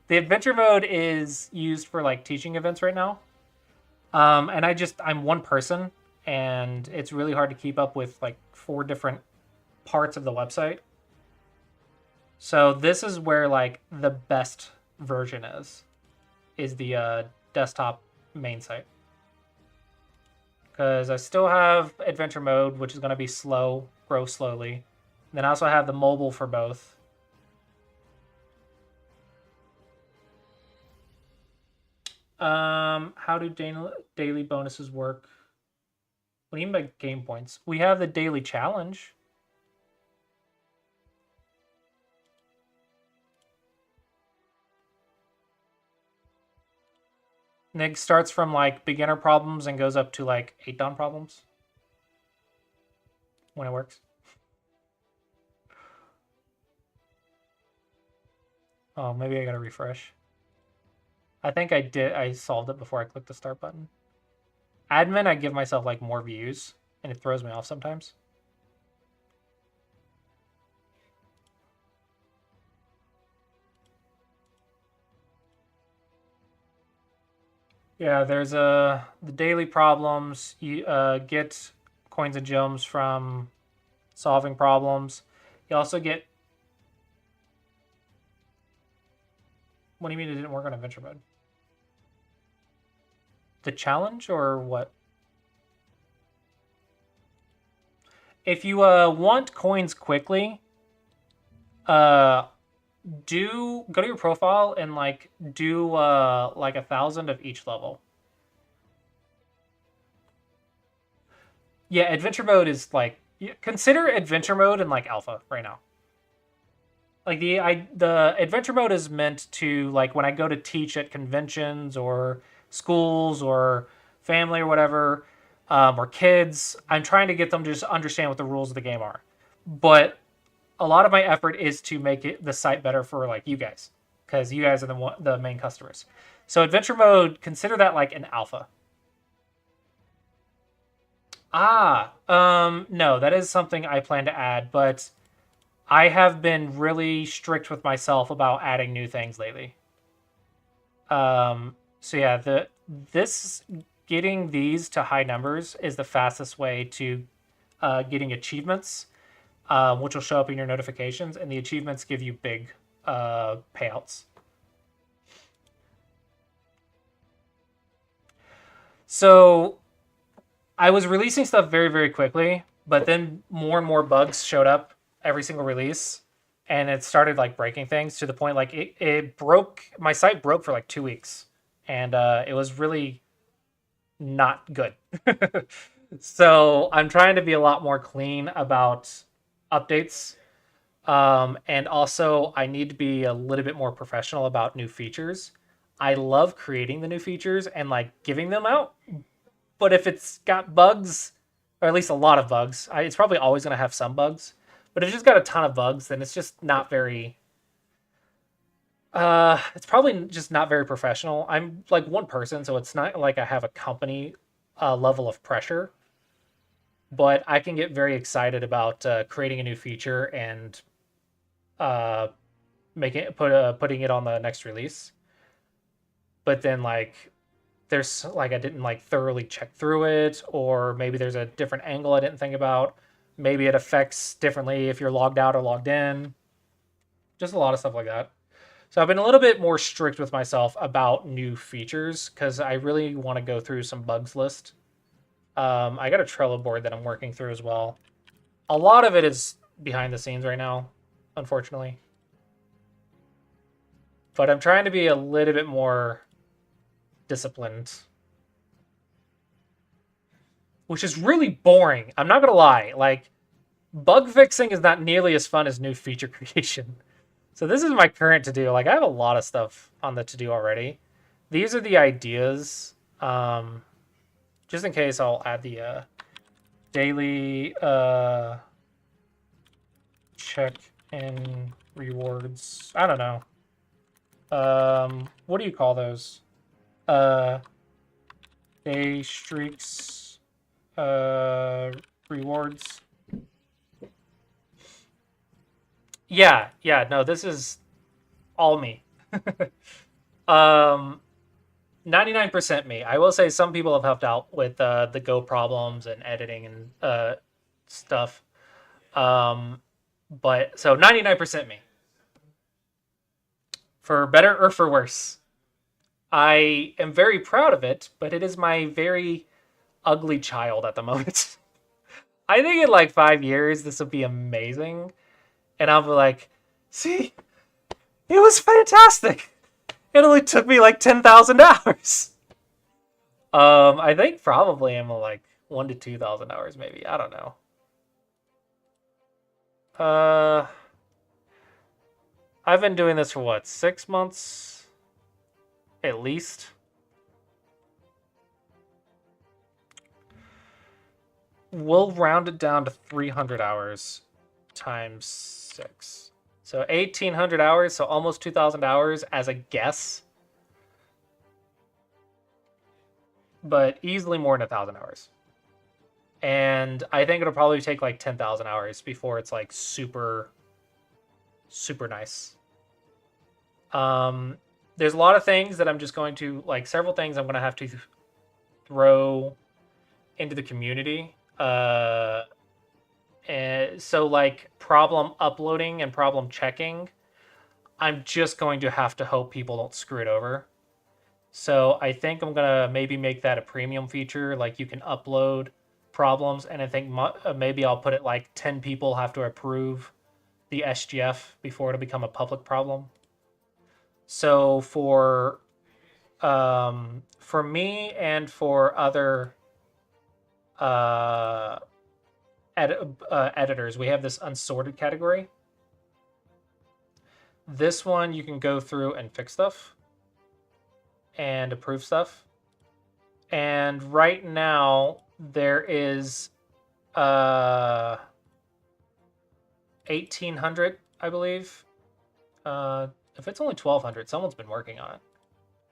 The adventure mode is used for like teaching events right now. And I'm one person and it's really hard to keep up with like 4 different parts of the website. So this is where like the best version is the desktop main site. Because I still have adventure mode, which is going to be slow, grow slowly. Then I also have the mobile for both. How do daily bonuses work? What do you mean by game points? We have the daily challenge. Nig starts from like beginner problems and goes up to like 8 down problems when it works. Oh, maybe I gotta refresh. I think I did. I solved it before I clicked the start button. Admin, I give myself like more views, and it throws me off sometimes. Yeah, there's the daily problems. You get coins and gems from solving problems. You also get. What do you mean it didn't work on adventure mode? The challenge or what? If you want coins quickly, uh, go to your profile and like do like 1,000 of each level. Yeah, adventure mode is like consider adventure mode in like alpha right now. Like the adventure mode is meant to like when I go to teach at conventions or schools or family or whatever, or kids, I'm trying to get them to just understand what the rules of the game are. But a lot of my effort is to make the site better for like you guys because you guys are the main customers. So adventure mode, consider that like an alpha. No, that is something I plan to add, but I have been really strict with myself about adding new things lately. So yeah, this getting these to high numbers is the fastest way to getting achievements, which will show up in your notifications, and the achievements give you big payouts. So I was releasing stuff very, very quickly, but then more and more bugs showed up every single release, and it started like breaking things to the point like it broke my site broke for like 2 weeks, and it was really not good. So I'm trying to be a lot more clean about updates. And also, I need to be a little bit more professional about new features. I love creating the new features and like giving them out, but if it's got bugs, or at least a lot of bugs, it's probably always going to have some bugs. But if it's just got a ton of bugs, then it's just not very. It's probably just not very professional. I'm like one person, so it's not like I have a company level of pressure. But I can get very excited about creating a new feature and uh, putting it on the next release. But then like there's like I didn't like thoroughly check through it, or maybe there's a different angle I didn't think about. Maybe it affects differently if you're logged out or logged in. Just a lot of stuff like that. So I've been a little bit more strict with myself about new features because I really want to go through some bugs list. I got a Trello board that I'm working through as well. A lot of it is behind the scenes right now, unfortunately. But I'm trying to be a little bit more disciplined, which is really boring. I'm not gonna lie. Like, bug fixing is not nearly as fun as new feature creation. So this is my current to do. Like, I have a lot of stuff on the to do already. These are the ideas. Just in case, I'll add the daily check in rewards. I don't know. What do you call those? Day streaks, rewards. Yeah, no, this is all me. 99% me. I will say some people have helped out with the Go problems and editing and stuff. But so 99% me. For better or for worse. I am very proud of it, but it is my very ugly child at the moment. I think in like 5 years, this will be amazing. And I'll be like, see, it was fantastic. It only took me like 10,000 hours. I think probably I'm like 1 to 2,000 hours, maybe. I don't know. I've been doing this for what, 6 months? At least. We'll round it down to 300 hours times 6. So 1,800 hours, so almost 2,000 hours as a guess. But easily more than 1,000 hours. And I think it'll probably take like 10,000 hours before it's like super, super nice. There's a lot of things that I'm just going to, like several things I'm going to have to throw into the community. And so like problem uploading and problem checking, I'm just going to have to hope people don't screw it over. So I think I'm going to maybe make that a premium feature. Like you can upload problems, and I think maybe I'll put it like 10 people have to approve the SGF before it'll become a public problem. So for me and for other editors, we have this unsorted category. This one you can go through and fix stuff and approve stuff. And right now there is 1,800, I believe. If it's only 1,200, someone's been working on it.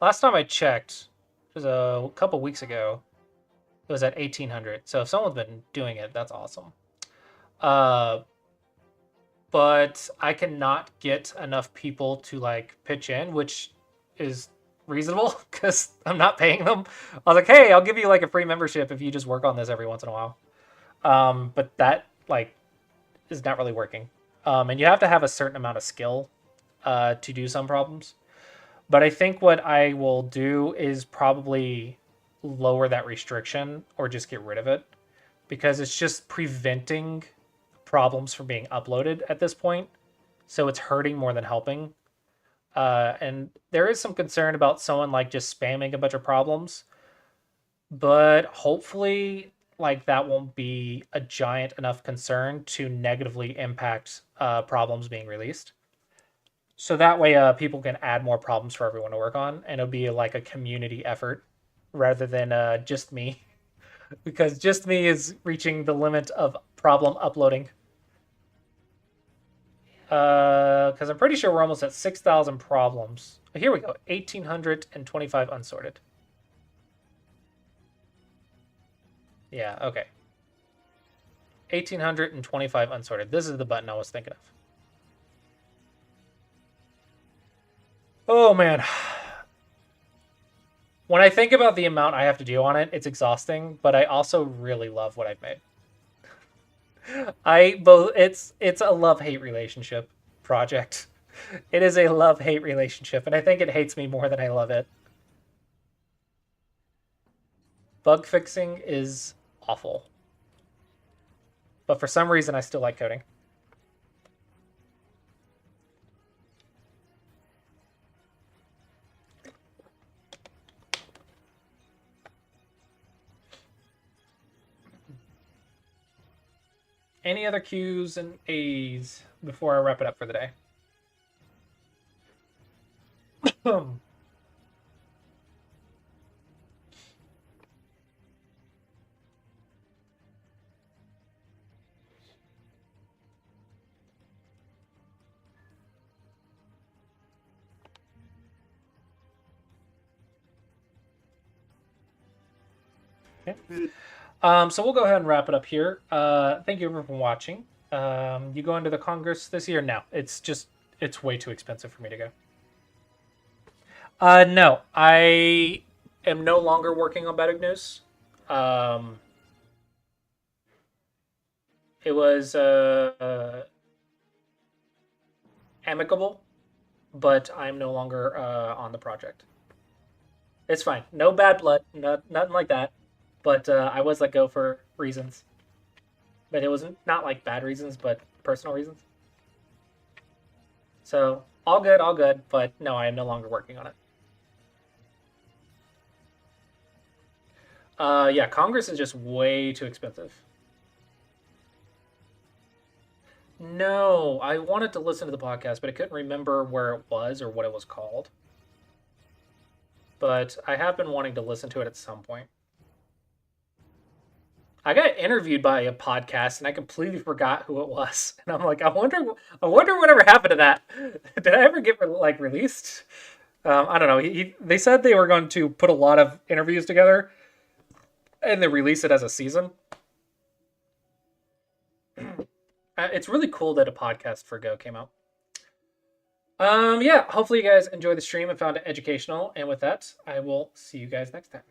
Last time I checked, it was a couple weeks ago, it was at 1,800. So if someone's been doing it, that's awesome. But I cannot get enough people to like pitch in, which is reasonable because I'm not paying them. I was like, hey, I'll give you like a free membership if you just work on this every once in a while. But that like is not really working. And you have to have a certain amount of skill to do some problems. But I think what I will do is probably lower that restriction or just get rid of it, because it's just preventing problems from being uploaded at this point. So it's hurting more than helping. And there is some concern about someone like just spamming a bunch of problems, but hopefully like that won't be a giant enough concern to negatively impact problems being released. So that way people can add more problems for everyone to work on, and it'll be like a community effort rather than just me, because just me is reaching the limit of problem uploading. Because I'm pretty sure we're almost at 6,000 problems. Here we go, 1,825 unsorted. Yeah, okay. 1,825 unsorted. This is the button I was thinking of. Oh man. When I think about the amount I have to do on it, it's exhausting, but I also really love what I've made. It's a love-hate relationship project. It is a love-hate relationship, and I think it hates me more than I love it. Bug fixing is awful. But for some reason I still like coding. Any other Q's and A's before I wrap it up for the day? Okay. So we'll go ahead and wrap it up here. Thank you everyone for watching. You going to the Congress this year? No, it's way too expensive for me to go. No, I am no longer working on Bad News. It was amicable, but I'm no longer on the project. It's fine. No bad blood. Nothing like that. But I was let go for reasons. But it was not like bad reasons, but personal reasons. So all good. But no, I am no longer working on it. Yeah, Congress is just way too expensive. No, I wanted to listen to the podcast, but I couldn't remember where it was or what it was called. But I have been wanting to listen to it at some point. I got interviewed by a podcast and I completely forgot who it was. And I'm like, I wonder whatever happened to that. Did I ever get released? I don't know. They said they were going to put a lot of interviews together and then release it as a season. It's really cool that a podcast for Go came out. Yeah, hopefully you guys enjoyed the stream and found it educational. And with that, I will see you guys next time.